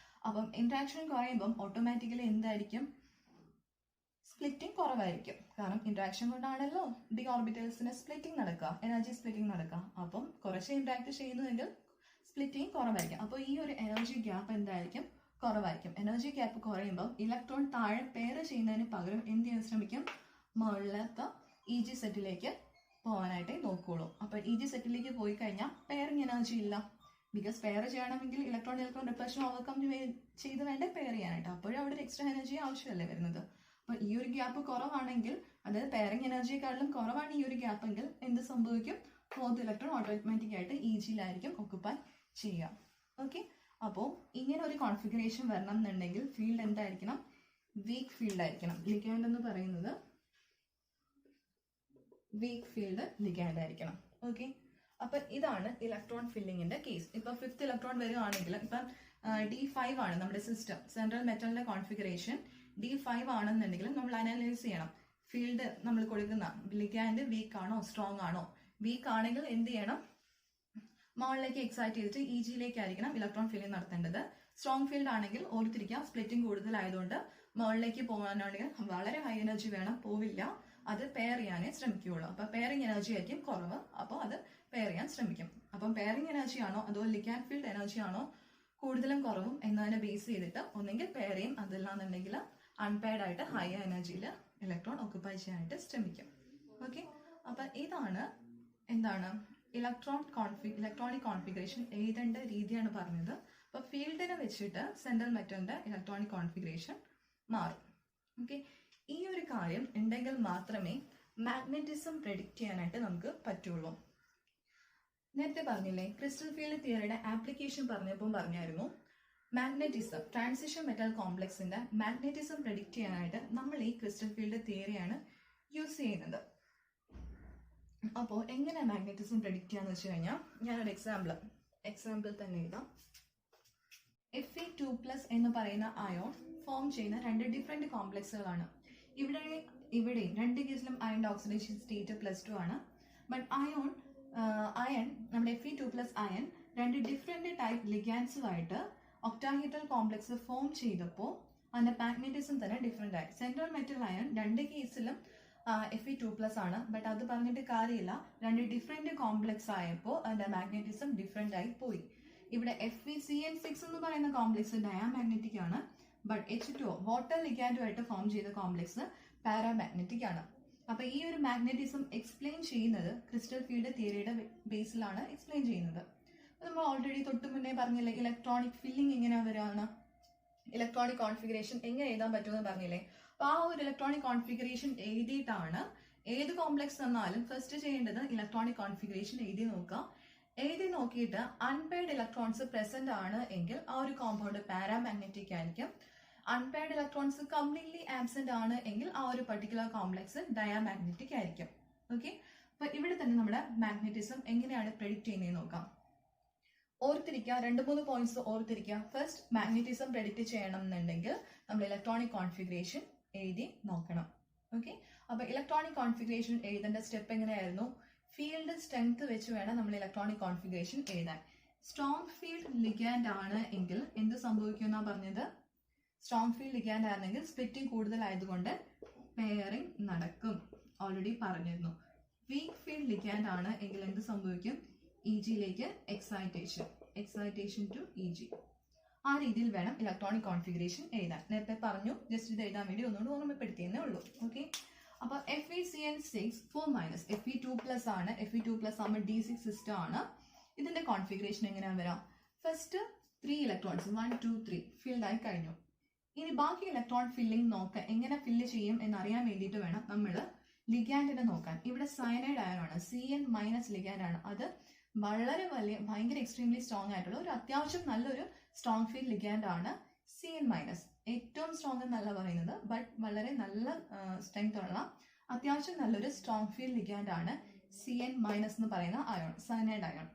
അപ്പം ഇന്ററാക്ഷൻ കുറയുമ്പം ഓട്ടോമാറ്റിക്കലി എന്തായിരിക്കും? സ്പ്ലിറ്റിംഗ് കുറവായിരിക്കും. കാരണം ഇന്ററാക്ഷൻ കൊണ്ടാണല്ലോ ഡി ഓർബിറ്റൽസിന് സ്പ്ലിറ്റിംഗ് നടക്കുക, എനർജി സ്പ്ലിറ്റിംഗ് നടക്കുക. അപ്പം കുറച്ച് ഇന്ററാക്ട് ചെയ്യുന്നതെങ്കിൽ സ്പ്ലിറ്റിംഗ് കുറവായിരിക്കും. അപ്പോൾ ഈ ഒരു എനർജി ഗ്യാപ്പ് എന്തായിരിക്കും? കുറവായിരിക്കും. എനർജി ഗ്യാപ്പ് കുറയുമ്പോൾ ഇലക്ട്രോൺ താഴെ പെയർ ചെയ്യുന്നതിന് പകരം എന്ത് ചെയ്യാൻ ശ്രമിക്കും? മുകളിലത്തെ EG സെറ്റിലേക്ക് പോകാനായിട്ടേ നോക്കുകയുള്ളൂ. അപ്പോൾ EG സെറ്റിലേക്ക് പോയി കഴിഞ്ഞാൽ പെയറിങ് എനർജി ഇല്ല. ബിക്കോസ് പെയർ ചെയ്യണമെങ്കിൽ ഇലക്ട്രോൺ റിപ്പൽഷൻ ഓവർകം ചെയ്ത് വേണ്ടേ പെയർ ചെയ്യാനായിട്ട്. അപ്പോഴും അവിടെ ഒരു എക്സ്ട്രാ എനർജി ആവശ്യമല്ലേ വരുന്നത്. അപ്പോൾ ഈ ഒരു ഗ്യാപ്പ് കുറവാണെങ്കിൽ, അതായത് പെയറിങ് എനർജിയെക്കാളും കുറവാണ് ഈ ഒരു ഗ്യാപ്പ് എങ്കിൽ എന്ത് സംഭവിക്കും? 4th ഇലക്ട്രോൺ ഓട്ടോമാറ്റിക് ആയിട്ട് EGയിലായിരിക്കും ഒക്കുപ്പൈ ചെയ്യുക. ഓക്കെ, അപ്പോൾ ഇങ്ങനെ ഒരു കോൺഫിഗറേഷൻ വരണം എന്നുണ്ടെങ്കിൽ ഫീൽഡ് എന്തായിരിക്കണം? വീക്ക് ഫീൽഡ് ആയിരിക്കണം. ലിഗാൻഡ് എന്ന് പറയുന്നത് വീക്ക് ഫീൽഡ് ലിഗാൻഡ് ആയിരിക്കണം. ഓക്കെ, അപ്പൊ ഇതാണ് ഇലക്ട്രോൺ ഫില്ലിങ്ങിന്റെ കേസ്. ഇപ്പൊ 5th ഇലക്ട്രോൺ വരികയാണെങ്കിൽ, ഇപ്പം D5 ആണ് നമ്മുടെ സിസ്റ്റം, സെൻട്രൽ മെറ്റലിന്റെ കോൺഫിഗറേഷൻ D5 ആണെന്നുണ്ടെങ്കിൽ നമ്മൾ അനലൈസ് ചെയ്യണം. ഫീൽഡ് നമ്മൾ കൊടുക്കുന്ന ലിഗാൻഡ് വീക്ക് ആണോ സ്ട്രോങ് ആണോ. വീക്ക് ആണെങ്കിൽ എന്ത് ചെയ്യണം, മുകളിലേക്ക് എക്സൈറ്റ് ചെയ്തിട്ട് EG-യിലേക്കായിരിക്കണം ഇലക്ട്രോൺ ഫില്ലിംഗ് നടത്തേണ്ടത്. സ്ട്രോങ് ഫീൽഡ് ആണെങ്കിൽ ഓർത്തിരിക്കുക, സ്പ്ലിറ്റിംഗ് കൂടുതലായതുകൊണ്ട് മുകളിലേക്ക് പോകാനാണെങ്കിൽ വളരെ ഹൈ എനർജി വേണം, പോവില്ല, അത് പെയർ ചെയ്യാനേ ശ്രമിക്കുകയുള്ളൂ. അപ്പൊ പെയറിംഗ് എനർജി ആയിരിക്കും കുറവ്, അപ്പോൾ അത് പെയർ ചെയ്യാൻ ശ്രമിക്കും. അപ്പം പെയറിംഗ് എനർജി ആണോ അതോ ലിഗാൻഡ് ഫീൽഡ് എനർജി ആണോ കൂടുതലും കുറവും എന്നതിനെ ബേസ് ചെയ്തിട്ട് ഒന്നെങ്കിൽ പെയർ ചെയ്യും, അതല്ലാന്നുണ്ടെങ്കിൽ അൺപെയർഡ് ആയിട്ട് ഹൈ എനർജിയിൽ ഇലക്ട്രോൺ ഓക്കുപ്പൈ ചെയ്യാനായിട്ട് ശ്രമിക്കും. ഓക്കെ, അപ്പൊ ഇതാണ് എന്താണ് ഇലക്ട്രോണിക് കോൺഫിഗറേഷൻ എഴുതേണ്ട രീതിയാണ് പറഞ്ഞത്. അപ്പൊ ഫീൽഡിനെ വെച്ചിട്ട് സെൻട്രൽ മെറ്റലിന്റെ ഇലക്ട്രോണിക് കോൺഫിഗറേഷൻ മാറും. ഓക്കെ, ഈ ഒരു കാര്യം ഉണ്ടെങ്കിൽ മാത്രമേ മാഗ്നറ്റിസം പ്രെഡിക്റ്റ് ചെയ്യാനായിട്ട് നമുക്ക് പറ്റുള്ളൂ. നേരത്തെ പറഞ്ഞില്ലേ, ക്രിസ്റ്റൽ ഫീൽഡ് തിയറിയുടെ ആപ്ലിക്കേഷൻ പറഞ്ഞപ്പോൾ പറഞ്ഞായിരുന്നു മാഗ്നറ്റിസം, ട്രാൻസിഷൻ മെറ്റൽ കോംപ്ലക്സിന്റെ മാഗ്നറ്റിസം പ്രെഡിക്റ്റ് ചെയ്യാനായിട്ട് നമ്മൾ ഈ ക്രിസ്റ്റൽ ഫീൽഡ് തിയറിയാണ് യൂസ് ചെയ്യുന്നത്. അപ്പോൾ എങ്ങനെ മാഗ്നറ്റിസം പ്രെഡിക്റ്റ് ചെയ്യാന്ന് വെച്ച് കഴിഞ്ഞാൽ ഞാനൊരു എക്സാമ്പിൾ തന്നെ എഴുതാം. Fe2+ എന്ന് പറയുന്ന അയോൺ ഫോം ചെയ്യുന്ന രണ്ട് ഡിഫറെന്റ് കോംപ്ലക്സുകളാണ്. ഇവിടെ രണ്ട് കേസിലും അയണിന്റെ ഓക്സിഡേഷൻ സ്റ്റേറ്റ് +2 ആണ്. ബട്ട് അയൺ നമ്മുടെ Fe2+ അയൺ രണ്ട് ഡിഫറെന്റ് ടൈപ്പ് ലിഗാൻസുമായിട്ട് ഒക്ടാഹീഡ്രൽ കോംപ്ലക്സ് ഫോം ചെയ്തപ്പോൾ അതിന്റെ മാഗ്നറ്റിസം തന്നെ ഡിഫറെന്റ് ആയി. സെൻട്രൽ മെറ്റൽ അയൺ രണ്ട് കേസിലും Fe2+ ആണ്. ബട്ട് അത് പറഞ്ഞിട്ട് കാര്യമില്ല, രണ്ട് ഡിഫറെന്റ് കോംപ്ലക്സ് ആയപ്പോൾ അതിന്റെ മാഗ്നറ്റിസം ഡിഫറെന്റ് ആയി പോയി. ഇവിടെ FeCN6 എന്ന് പറയുന്ന കോംപ്ലക്സ് ഡയാമാഗ്നറ്റിക് ആണ്. ബട്ട് H2O വാട്ടർ ലിഗാൻഡുമായിട്ട് ഫോം ചെയ്ത കോംപ്ലക്സ് പാരാമാഗ്നറ്റിക് ആണ്. അപ്പൊ ഈ ഒരു മാഗ്നറ്റിസം എക്സ്പ്ലെയിൻ ചെയ്യുന്നത് ക്രിസ്റ്റൽ ഫീൽഡ് തിയറിയുടെ ബേസിലാണ് എക്സ്പ്ലെയിൻ ചെയ്യുന്നത്. നമ്മൾ ഓൾറെഡി തൊട്ട് മുന്നേ പറഞ്ഞില്ലേ ഇലക്ട്രോണിക് ഫില്ലിംഗ് എങ്ങനെ വരാണ്, ഇലക്ട്രോണിക് കോൺഫിഗറേഷൻ എങ്ങനെ എഴുതാൻ പറ്റുമെന്ന് പറഞ്ഞില്ലേ. അപ്പൊ ആ ഒരു ഇലക്ട്രോണിക് കോൺഫിഗറേഷൻ എഴുതിയിട്ടാണ് ഏത് കോംപ്ലക്സ് തന്നാലും ഫസ്റ്റ് ചെയ്യേണ്ടത് ഇലക്ട്രോണിക് കോൺഫിഗറേഷൻ എഴുതി നോക്കുക. എഴുതി നോക്കിയിട്ട് അൺപെയർഡ് ഇലക്ട്രോൺസ് പ്രസന്റ് ആണ് എങ്കിൽ ആ ഒരു കോമ്പൗണ്ട് പാരാമാഗ്നറ്റിക് ആയിരിക്കും. അൺപെയർഡ് ഇലക്ട്രോൺസ് കംപ്ലീറ്റ്ലി ആബ്സെന്റ് ആണ് എങ്കിൽ ആ ഒരു പർട്ടിക്കുലർ കോംപ്ലക്സ് ഡയാമാഗ്നറ്റിക് ആയിരിക്കും. ഓക്കെ, അപ്പൊ ഇവിടെ തന്നെ നമ്മുടെ മാഗ്നറ്റിസം എങ്ങനെയാണ് പ്രെഡിക്റ്റ് ചെയ്യുന്നത് നോക്കാം. ഓർത്തിരിക്കുക, 2-3 പോയിന്റ്സ് ഓർത്തിരിക്കുക. ഫസ്റ്റ്, മാഗ്നറ്റിസം പ്രെഡിക്റ്റ് ചെയ്യണം എന്നുണ്ടെങ്കിൽ നമ്മൾ ഇലക്ട്രോണിക് കോൺഫിഗറേഷൻ എഴുതി നോക്കണം. ഓക്കെ, അപ്പൊ ഇലക്ട്രോണിക് കോൺഫിഗറേഷൻ എഴുതേണ്ട സ്റ്റെപ്പ് എങ്ങനെയായിരുന്നു, ഫീൽഡ് സ്ട്രെങ്ത് വെച്ച് വേണം നമ്മൾ ഇലക്ട്രോണിക് കോൺഫിഗറേഷൻ എഴുതാൻ. സ്ട്രോങ് ഫീൽഡ് ലിഗാൻഡ് ആണ് എങ്കിൽ എന്ത് സംഭവിക്കും എന്നാ പറഞ്ഞത്, സ്ട്രോങ് ഫീൽഡ് ലിഗാൻഡ് ആണെങ്കിൽ സ്പ്ലിറ്റിംഗ് കൂടുതലായതുകൊണ്ട് പെയറിംഗ് നടക്കും, ഓൾറെഡി പറഞ്ഞിരുന്നു. വീക്ക് ഫീൽഡ് ലിഗാൻഡ് ആണ് എങ്കിൽ എന്ത് സംഭവിക്കും, EG-യിലേക്ക് എക്സൈറ്റേഷൻ ടു EG. ആ രീതിയിൽ വേണം ഇലക്ട്രോണിക് കോൺഫിഗറേഷൻ എഴുതാൻ. നേരത്തെ പറഞ്ഞു, ജസ്റ്റ് ഇത് എഴുതാൻ വേണ്ടി ഒന്നുകൂടി ഓർമ്മപ്പെടുത്തിയെന്നേ ഉള്ളൂ. ഓക്കെ, അപ്പൊ FeCN6 4- Fe2+ ആണ്. Fe2+ ആകുമ്പോൾ D6 സിസ്റ്റം ആണ്. ഇതിന്റെ കോൺഫിഗറേഷൻ എങ്ങനെയാണ് വരാം, ഫസ്റ്റ് 3 ഇലക്ട്രോൺസ് 1, 2, 3 ഫിൽഡ് ആയി കഴിഞ്ഞു. ഇനി ബാക്കി ഇലക്ട്രോൺ ഫില്ലിംഗ് നോക്കാൻ എങ്ങനെ ഫില്ല് ചെയ്യും എന്നറിയാൻ വേണ്ടിയിട്ട് വേണം നമ്മൾ ലിഗാൻഡിനെ നോക്കാൻ. ഇവിടെ സയനൈഡ് അയണാണ്, CN- ലിഗാൻഡ് ആണ്. അത് വളരെ ഭയങ്കര എക്സ്ട്രീംലി സ്ട്രോങ് ആയിട്ടുള്ള ഒരു അത്യാവശ്യം നല്ലൊരു സ്ട്രോങ് ഫീൽഡ് ലിഗാൻഡ് ആണ് CN-. ഏറ്റവും സ്ട്രോങ് എന്നല്ല പറയുന്നത്, ബട്ട് വളരെ നല്ല സ്ട്രെങ്ത് ഉള്ള അത്യാവശ്യം നല്ലൊരു സ്ട്രോങ് ഫീൽഡ് ലിഗാൻഡ് ആണ് CN- എന്ന് പറയുന്ന അയോൺ, സയനൈഡ് അയോൺ.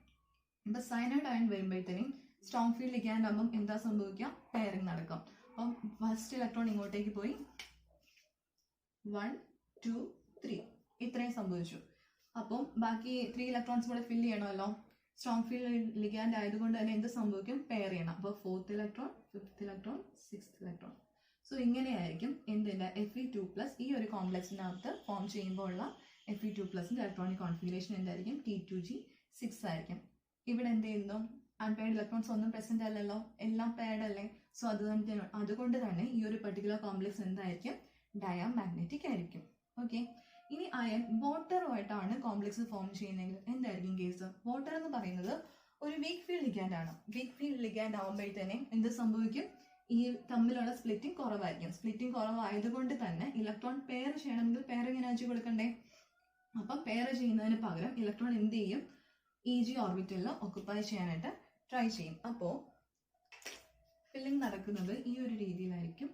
ഇപ്പൊ സയനൈഡ് അയോൺ വരുമ്പോഴത്തേനും സ്ട്രോങ് ഫീൽഡ് ലിഗാൻഡ് ആകുമ്പോൾ എന്താ സംഭവിക്കുക, പെയറിംഗ് നടക്കും. അപ്പം ഫസ്റ്റ് ഇലക്ട്രോൺ ഇങ്ങോട്ടേക്ക് പോയി 1, 2, 3 ഇത്രയും സംഭവിച്ചു. അപ്പം ബാക്കി 3 ഇലക്ട്രോൺസ് കൂടെ ഫില്ല് ചെയ്യണമല്ലോ. സ്ട്രോങ് ഫീൽഡ് ലിഗാൻഡ് ആയതുകൊണ്ട് തന്നെ എന്ത് സംഭവിക്കും, പെയർ ചെയ്യണം. അപ്പോൾ 4th electron, 5th electron, 6th electron. So ഇങ്ങനെയായിരിക്കും എന്തിന്റെ Fe2+ ഈ ഒരു കോംപ്ലക്സിനകത്ത് ഫോം ചെയ്യുമ്പോൾ ഉള്ള Fe2+ന്റെ ഇലക്ട്രോണിക് കോൺഫിഗറേഷൻ എന്തായിരിക്കും, T2G6 ആയിരിക്കും. ഇവിടെ എന്ത് ചെയ്യുന്നു, അൺപെയർഡ് ഇലക്ട്രോൺസ് ഒന്നും പ്രസന്റ് അല്ലല്ലോ, എല്ലാം പെയർഡ് അല്ലേ. സോ അതുകൊണ്ട് തന്നെ ഈ ഒരു പർട്ടിക്കുലർ കോംപ്ലക്സ് എന്തായിരിക്കും, ഡയാമാഗ്നറ്റിക് ആയിരിക്കും. ഓക്കെ, ഇനി അയൺ വാട്ടറുമായിട്ടാണ് കോംപ്ലക്സ് ഫോം ചെയ്യുന്നതെങ്കിൽ എന്തായിരിക്കും കേസ്. വാട്ടർ എന്ന് പറയുന്നത് ഒരു വീക്ക് ഫീൽഡ് ലിഗാൻഡ് ആണ്. വീക്ക് ഫീൽഡ് ലിഗാൻഡ് ആകുമ്പോഴത്തേനെ എന്ത് സംഭവിക്കും, ഈ തമ്മിലുള്ള സ്പ്ലിറ്റിംഗ് കുറവായിരിക്കും. സ്പ്ലിറ്റിംഗ് കുറവായതുകൊണ്ട് തന്നെ ഇലക്ട്രോൺ പെയർ ചെയ്യണമെങ്കിൽ പെയറിംഗ് എനർജി കൊടുക്കണ്ടേ. അപ്പം പെയർ ചെയ്യുന്നതിന് പകരം ഇലക്ട്രോൺ എന്ത് ചെയ്യും, EG ഓർബിറ്റലിൽ ഓക്കുപ്പൈ ചെയ്യാനായിട്ട് ട്രൈ ചെയ്യും. അപ്പോൾ ഫില്ലിംഗ് നടക്കുന്നത് ഈ ഒരു രീതിയിലായിരിക്കും.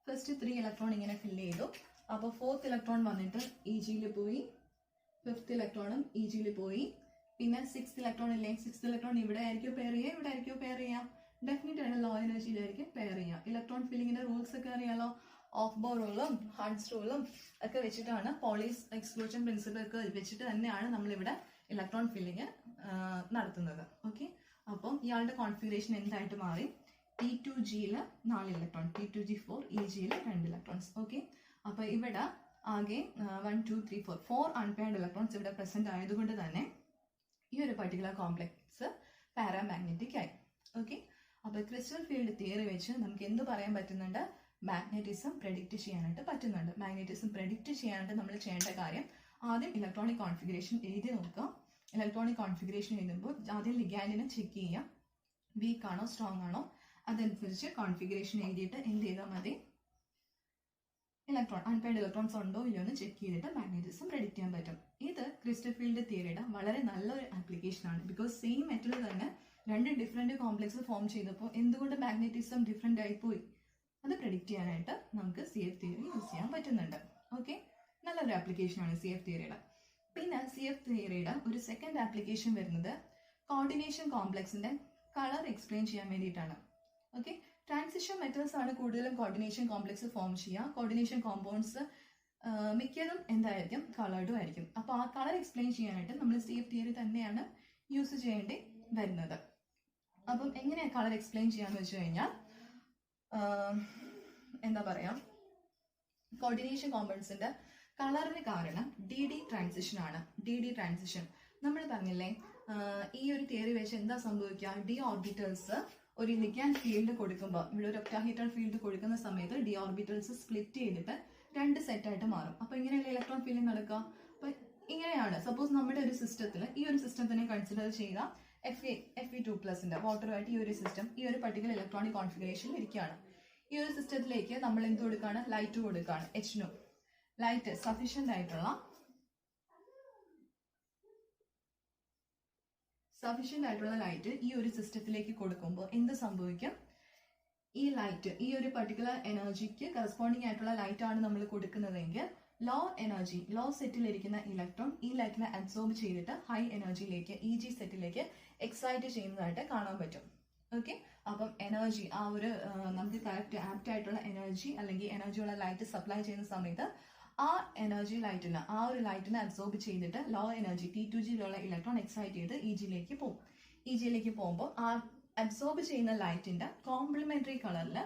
ഫസ്റ്റ് 3 ഇലക്ട്രോൺ ഇങ്ങനെ ഫില്ല് ചെയ്തു. അപ്പോൾ 4th ഇലക്ട്രോൺ വന്നിട്ട് EG-യിൽ പോയി, 5th ഇലക്ട്രോണും EG-യിൽ പോയി, പിന്നെ 6th ഇലക്ട്രോൺ ഇല്ലേ, 6th ഇലക്ട്രോൺ ഇവിടെ ആയിരിക്കും പെയർ ചെയ്യുക, ഇവിടെ ആയിരിക്കും പെയർ ചെയ്യുക, ഡെഫിനറ്റ് ആയിട്ട് ലോ എനർജിയിലായിരിക്കും പെയർ ചെയ്യുക. ഇലക്ട്രോൺ ഫില്ലിങ്ങിന്റെ റൂൾസ് ഒക്കെ അറിയാലോ. ഓഫ് ബോർ റൂളും ഹാർട്സ് റൂളും ഒക്കെ വെച്ചിട്ടാണ്, പോളീസ് എക്സ്ക്ലൂഷൻ പ്രിൻസിപ്പിൾ ഒക്കെ വെച്ചിട്ട് തന്നെയാണ് നമ്മളിവിടെ ഇലക്ട്രോൺ ഫില്ലിങ് നടത്തുന്നത്. ഓക്കെ, അപ്പം ഇയാളുടെ കോൺഫിഗറേഷൻ എന്തായിട്ട് മാറി? T2Gയിൽ 4 ഇലക്ട്രോൺ, T2G4, EGയിൽ 2 ഇലക്ട്രോൺസ്. ഓക്കെ, അപ്പൊ ഇവിടെ ആകെ 1 2 3 4 അൺപെയർഡ് ഇലക്ട്രോൺസ് ഇവിടെ പ്രസന്റ് ആയതുകൊണ്ട് തന്നെ ഈ ഒരു പർട്ടിക്കുലർ കോംപ്ലക്സ് പാരാമാഗ്നറ്റിക് ആയി. ഓക്കെ, അപ്പൊ ക്രിസ്റ്റൽ ഫീൽഡ് തിയറി വെച്ച് നമുക്ക് എന്ത് പറയാൻ പറ്റുന്നുണ്ട്? മാഗ്നറ്റിസം പ്രെഡിക്റ്റ് ചെയ്യാനായിട്ട് പറ്റുന്നുണ്ട്. മാഗ്നറ്റിസം പ്രെഡിക്റ്റ് ചെയ്യാനായിട്ട് നമ്മൾ ചെയ്യേണ്ട കാര്യം, ആദ്യം ഇലക്ട്രോണിക് കോൺഫിഗറേഷൻ എഴുതി നോക്കുക. ഇലക്ട്രോണിക് കോൺഫിഗറേഷൻ എഴുതുമ്പോൾ ആദ്യം ലിഗാൻഡിനെ ചെക്ക് ചെയ്യാം, വീക്ക് ആണോ സ്ട്രോങ് ആണോ. അതനുസരിച്ച് കോൺഫിഗറേഷൻ എഴുതിയിട്ട് എന്ത് ചെയ്താൽ മതി? ഇലക്ട്രോൺ അൺപെയർഡ് ഇലക്ട്രോൺസ് ഉണ്ടോ ഇല്ലയോ എന്ന് ചെക്ക് ചെയ്തിട്ട് മാഗ്നറ്റിസം പ്രെഡിക്റ്റ് ചെയ്യാൻ പറ്റും. ഇത് ക്രിസ്റ്റൽ ഫീൽഡ് തിയറിയുടെ വളരെ നല്ലൊരു ആപ്ലിക്കേഷൻ ആണ്. ബിക്കോസ് സെയിം മെറ്റൽ തന്നെ 2 ഡിഫറെന്റ് കോംപ്ലക്സ് ഫോം ചെയ്തപ്പോൾ എന്തുകൊണ്ട് മാഗ്നറ്റിസം ഡിഫറെന്റ് ആയി പോയി, അത് പ്രെഡിക്റ്റ് ചെയ്യാനായിട്ട് നമുക്ക് CF തിയറി യൂസ് ചെയ്യാൻ പറ്റുന്നുണ്ട്. ഓക്കെ, നല്ലൊരു ആപ്ലിക്കേഷൻ ആണ് CF തിയറിയുടെ. പിന്നെ CF തിയറിയുടെ ഒരു സെക്കൻഡ് ആപ്ലിക്കേഷൻ വരുന്നത് കോർഡിനേഷൻ കോംപ്ലക്സിന്റെ കളർ എക്സ്പ്ലെയിൻ ചെയ്യാൻ വേണ്ടിയിട്ടാണ്. ഓക്കെ, ട്രാൻസിഷൻ മെറ്റൽസ് ആണ് കൂടുതലും കോർഡിനേഷൻ കോംപ്ലക്സ് ഫോം ചെയ്യുക. കോർഡിനേഷൻ കോമ്പൗണ്ട്സ് മിക്കതും എന്തായിരിക്കും? കളർഡും ആയിരിക്കും. അപ്പോൾ ആ കളർ എക്സ്പ്ലെയിൻ ചെയ്യാനായിട്ട് നമ്മൾ CF തിയറി തന്നെയാണ് യൂസ് ചെയ്യേണ്ടി വരുന്നത്. അപ്പം എങ്ങനെയാണ് കളർ എക്സ്പ്ലെയിൻ ചെയ്യാന്ന് വെച്ച് കഴിഞ്ഞാൽ, എന്താ പറയാ, കോർഡിനേഷൻ കോമ്പൗണ്ട്സിന്റെ കളറിന് കാരണം DD ട്രാൻസിഷൻ ആണ്. DD ട്രാൻസിഷൻ നമ്മൾ പറഞ്ഞില്ലേ, ഈ ഒരു തിയറി വെച്ച് എന്താ സംഭവിക്കുക? ഡി ഓർബിറ്റൽസ് ഒരു ലിഗാൻഡ് ഫീൽഡ് കൊടുക്കുമ്പോൾ, ഇവിടെ ഒരു ഒക്ടാഹീഡ്രൽ ഫീൽഡ് കൊടുക്കുന്ന സമയത്ത് ഡി ഓർബിറ്റൽസ് സ്പ്ലിറ്റ് ചെയ്തിട്ട് 2 സെറ്റായിട്ട് മാറും. അപ്പൊ ഇങ്ങനെയല്ല ഇലക്ട്രോൺ ഫീൽഡിംഗ് നടക്കുക. അപ്പൊ ഇങ്ങനെയാണ്. സപ്പോസ് നമ്മുടെ ഒരു സിസ്റ്റത്തിൽ, ഈ ഒരു സിസ്റ്റം തന്നെ കൺസിഡർ ചെയ്ത Fe2+ന്റെ വാട്ടറുമായിട്ട് ഈ ഒരു സിസ്റ്റം ഈ ഒരു പർട്ടിക്കുലർ ഇലക്ട്രോണിക് കോൺഫിഗറേഷനിൽ ഇരിക്കുകയാണ്. ഈ ഒരു സിസ്റ്റത്തിലേക്ക് നമ്മൾ എന്ത് കൊടുക്കുകയാണ്? ലൈറ്റ് കൊടുക്കുകയാണ്. H0 ലൈറ്റ് സഫീഷ്യന്റ് ആയിട്ടുള്ള ലൈറ്റ് ഈ ഒരു സിസ്റ്റത്തിലേക്ക് കൊടുക്കുമ്പോൾ എന്ത് സംഭവിക്കും? ഈ ലൈറ്റ്, ഈ ഒരു പർട്ടിക്കുലർ എനർജിക്ക് കറസ്പോണ്ടിങ് ആയിട്ടുള്ള ലൈറ്റ് ആണ് നമ്മൾ കൊടുക്കുന്നതെങ്കിൽ ലോ എനർജി, ലോ സെറ്റിലിരിക്കുന്ന ഇലക്ട്രോൺ ഈ ലൈറ്റിനെ അബ്സോർബ് ചെയ്തിട്ട് ഹൈ എനർജിയിലേക്ക് EG സെറ്റിലേക്ക് എക്സൈറ്റ് ചെയ്യുന്നതായിട്ട് കാണാൻ പറ്റും. ഓക്കെ, അപ്പം എനർജി, ആ ഒരു നമുക്ക് കറക്റ്റ് ആപ്റ്റ് ആയിട്ടുള്ള എനർജി അല്ലെങ്കിൽ എനർജിയുള്ള ലൈറ്റ് സപ്ലൈ ചെയ്യുന്ന സമയത്ത് ആ എനർജി ലൈറ്റിന്, ആ ഒരു ലൈറ്റിനെ അബ്സോർബ് ചെയ്തിട്ട് ലോ എനർജി T2Gയിലുള്ള ഇലക്ട്രോൺ എക്സൈറ്റ് ചെയ്ത് EGയിലേക്ക് പോകും. EGയിലേക്ക് പോകുമ്പോൾ ആ അബ്സോർബ് ചെയ്യുന്ന ലൈറ്റിന്റെ കോംപ്ലിമെന്ററി കളറിൽ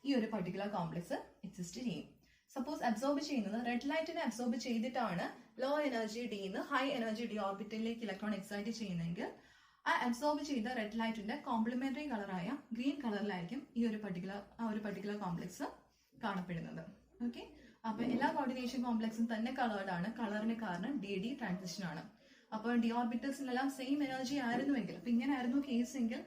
ഈ ഒരു പർട്ടിക്കുലർ കോംപ്ലക്സ് എക്സിസ്റ്റ് ചെയ്യും. സപ്പോസ് അബ്സോർബ് ചെയ്യുന്നത് റെഡ് ലൈറ്റിനെ അബ്സോർബ് ചെയ്തിട്ടാണ് ലോ എനർജി ഡിന്ന് ഹൈ എനർജി ഡി ഓർബിറ്റലിലേക്ക് ഇലക്ട്രോൺ എക്സൈറ്റ് ചെയ്യുന്നതെങ്കിൽ ആ അബ്സോർബ് ചെയ്ത റെഡ് ലൈറ്റിന്റെ കോംപ്ലിമെന്ററി കളറായ ഗ്രീൻ കളറിലായിരിക്കും ഈ ഒരു പർട്ടിക്കുലർ കോംപ്ലക്സ് കാണപ്പെടുന്നത്. ഓക്കെ, അപ്പൊ എല്ലാ കോർഡിനേഷൻ കോംപ്ലക്സും തന്നെ കളേർഡ് ആണ്. കളറിന് കാരണം DD ട്രാൻസിഷൻ ആണ്. അപ്പോൾ ഡി ഓർബിറ്റൽസിനെല്ലാം സെയിം എനർജി ആയിരുന്നുവെങ്കിൽ, അപ്പൊ ഇങ്ങനെ ആയിരുന്നു കേസ് എങ്കിൽ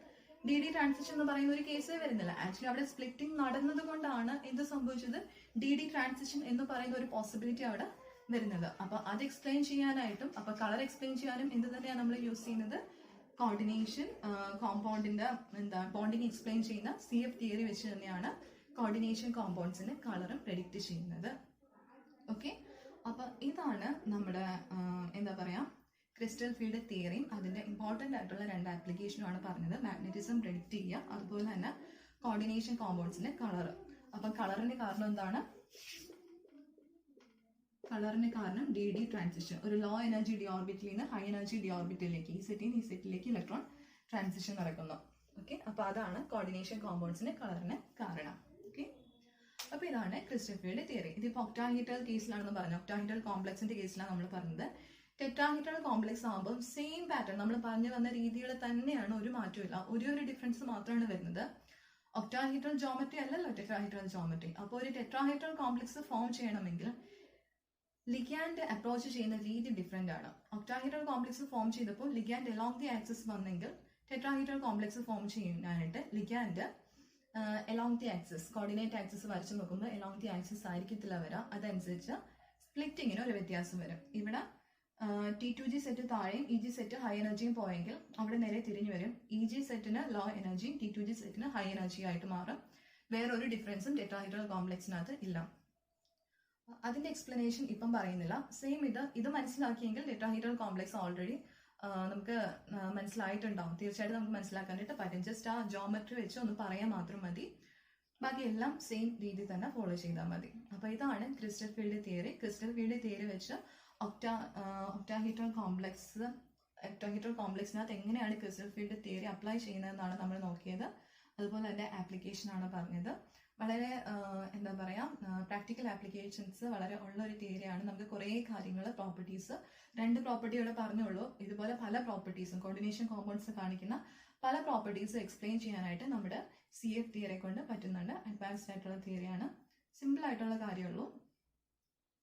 DD ട്രാൻസിഷൻ എന്ന് പറയുന്ന ഒരു കേസേ വരുന്നില്ല. ആക്ച്വലി അവിടെ സ്പ്ലിറ്റിംഗ് നടന്നത് കൊണ്ടാണ് എന്ത് സംഭവിച്ചത്? DD ട്രാൻസിഷൻ എന്ന് പറയുന്ന ഒരു പോസിബിലിറ്റി അവിടെ വരുന്നത്. അപ്പൊ അത് എക്സ്പ്ലെയിൻ ചെയ്യാനായിട്ടും, അപ്പൊ കളർ എക്സ്പ്ലെയിൻ ചെയ്യാനും എന്ത് തന്നെയാണ് നമ്മൾ യൂസ് ചെയ്യുന്നത്? കോർഡിനേഷൻ കോമ്പൗണ്ടിന്റെ ബോണ്ടിങ് എക്സ്പ്ലെയിൻ ചെയ്യുന്ന CF തിയറി വെച്ച് തന്നെയാണ് കോർഡിനേഷൻ കോമ്പൗണ്ട്സിന് കളറും പ്രെഡിക്റ്റ് ചെയ്യുന്നത്. ഓക്കെ, അപ്പൊ ഇതാണ് നമ്മുടെ എന്താ പറയാ ക്രിസ്റ്റൽ ഫീൽഡ് തിയറിയും അതിന്റെ ഇമ്പോർട്ടന്റ് ആയിട്ടുള്ള 2 ആപ്ലിക്കേഷനുമാണ് പറഞ്ഞത്. മാഗ്നറ്റിസം പ്രെഡിക്റ്റ് ചെയ്യുക, അതുപോലെ തന്നെ കോർഡിനേഷൻ കോമ്പൗണ്ട്സിന്റെ കളർ. അപ്പൊ കളറിന് കാരണം എന്താണ്? കളറിന് കാരണം DD ട്രാൻസിഷൻ, ഒരു ലോ എനർജി ഡി ഓർബിറ്റലിൽ നിന്ന് ഹൈ എനർജി ഡി ഓർബിറ്റലിലേക്ക്, ഈ സെറ്റിലേക്ക് ഇലക്ട്രോൺ ട്രാൻസിഷൻ നടക്കുന്നു. ഓക്കെ, അപ്പൊ അതാണ് കോർഡിനേഷൻ കോമ്പൗണ്ട്സിന്റെ കളറിന് കാരണം. ഓക്കെ, അപ്പൊ ഇതാണ് ക്രിസ്റ്റൽ ഫീൽഡ് തിയറി. ഇതിപ്പോ ഒക്ടാഹീഡ്രൽ കേസിലാണെന്ന് പറഞ്ഞു. ഒക്ടാഹീഡ്രൽ കോംപ്ലക്സിന്റെ കേസിലാണ് നമ്മൾ പറഞ്ഞത്. ടെട്രാഹീഡ്രൽ കോംപ്ലക്സ് ആകുമ്പോൾ സെയിം പാറ്റേൺ നമ്മൾ പറഞ്ഞു വന്ന രീതികൾ തന്നെയാണ്, ഒരു മാറ്റമില്ല. ഒരു ഡിഫറൻസ് മാത്രമാണ് വരുന്നത്. ഒക്ടാഹീഡ്രൽ ജോമെട്രി അല്ലല്ലോ ടെട്രാഹീഡ്രൽ ജോമെട്രി. അപ്പോൾ ഒരു ടെട്രാഹീഡ്രൽ കോംപ്ലക്സ് ഫോം ചെയ്യണമെങ്കിൽ ലിഗാൻഡ് അപ്രോച്ച് ചെയ്യുന്ന രീതി ഡിഫറെന്റ് ആണ്. ഒക്ടാഹീഡ്രൽ കോംപ്ലക്സ് ഫോം ചെയ്തപ്പോൾ ലിഗാൻഡ് എലോങ് ദി ആക്സിസ് വന്നെങ്കിൽ ടെട്രാഹീഡ്രൽ കോംപ്ലക്സ് ഫോം ചെയ്യാനായിട്ട് ligand along the axis, coordinate axis വരച്ചു നോക്കുമ്പോൾ എലോങ് ദി ആക്സിസ് ആയിരിക്കത്തില്ല വരാം. അതനുസരിച്ച് സ്പ്ലിറ്റിങ്ങിന് ഒരു വ്യത്യാസം വരും. ഇവിടെ T2G സെറ്റ് താഴെയും EG സെറ്റ് ഹൈ എനർജിയും പോയെങ്കിൽ അവിടെ നേരെ തിരിഞ്ഞു വരും. EG സെറ്റിന് ലോ എനർജി, T2G സെറ്റിന് ഹൈ എനർജി ആയിട്ട് മാറും. വേറൊരു ഡിഫറൻസും ടെട്രാഹീഡ്രൽ കോംപ്ലക്സിനകത്ത് ഇല്ല. അതിന്റെ എക്സ്പ്ലനേഷൻ ഇപ്പം പറയുന്നില്ല. സെയിം ഇത് മനസ്സിലാക്കിയെങ്കിൽ ടെട്രാഹീഡ്രൽ കോംപ്ലക്സ് ഓൾറെഡി നമുക്ക് മനസ്സിലായിട്ടുണ്ടാവും. തീർച്ചയായിട്ടും നമുക്ക് മനസ്സിലാക്കാനായിട്ട് പറ്റും. ജസ്റ്റ് ആ ജോമെട്രി വെച്ച് ഒന്ന് പറയാൻ മാത്രം മതി. ബാക്കി എല്ലാം സെയിം രീതി തന്നെ ഫോളോ ചെയ്താൽ മതി. അപ്പോൾ ഇതാണ് crystal field theory. Crystal field theory വെച്ച് ഒക്ടാഹീഡ്രൽ കോംപ്ലക്സിനകത്ത് എങ്ങനെയാണ് ക്രിസ്റ്റൽ ഫീൽഡ് തിയറി അപ്ലൈ ചെയ്യുന്നതെന്നാണ് നമ്മൾ നോക്കിയത്. അതുപോലെ തന്നെ ആപ്ലിക്കേഷൻ ആണ് പറഞ്ഞത്. വളരെ എന്താ പറയുക, പ്രാക്ടിക്കൽ ആപ്ലിക്കേഷൻസ് വളരെ ഉള്ള ഒരു തിയറിയാണ്. നമുക്ക് കുറേ കാര്യങ്ങൾ, പ്രോപ്പർട്ടീസ്, 2 പ്രോപ്പർട്ടിയോടെ പറഞ്ഞുള്ളൂ. ഇതുപോലെ പല പ്രോപ്പർട്ടീസും, കോർഡിനേഷൻ കോമ്പൗണ്ട്സ് കാണിക്കുന്ന പല പ്രോപ്പർട്ടീസും എക്സ്പ്ലെയിൻ ചെയ്യാനായിട്ട് നമ്മുടെ CF തിയറിയെ കൊണ്ട് പറ്റുന്നുണ്ട്. അഡ്വാൻസ്ഡ് ആയിട്ടുള്ള തിയറിയാണ്, സിമ്പിൾ ആയിട്ടുള്ള കാര്യമുള്ളൂ.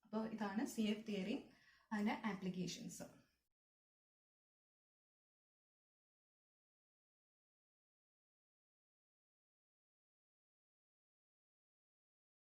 അപ്പോൾ ഇതാണ് CF തിയറി, അതിൻ്റെ ആപ്ലിക്കേഷൻസ്.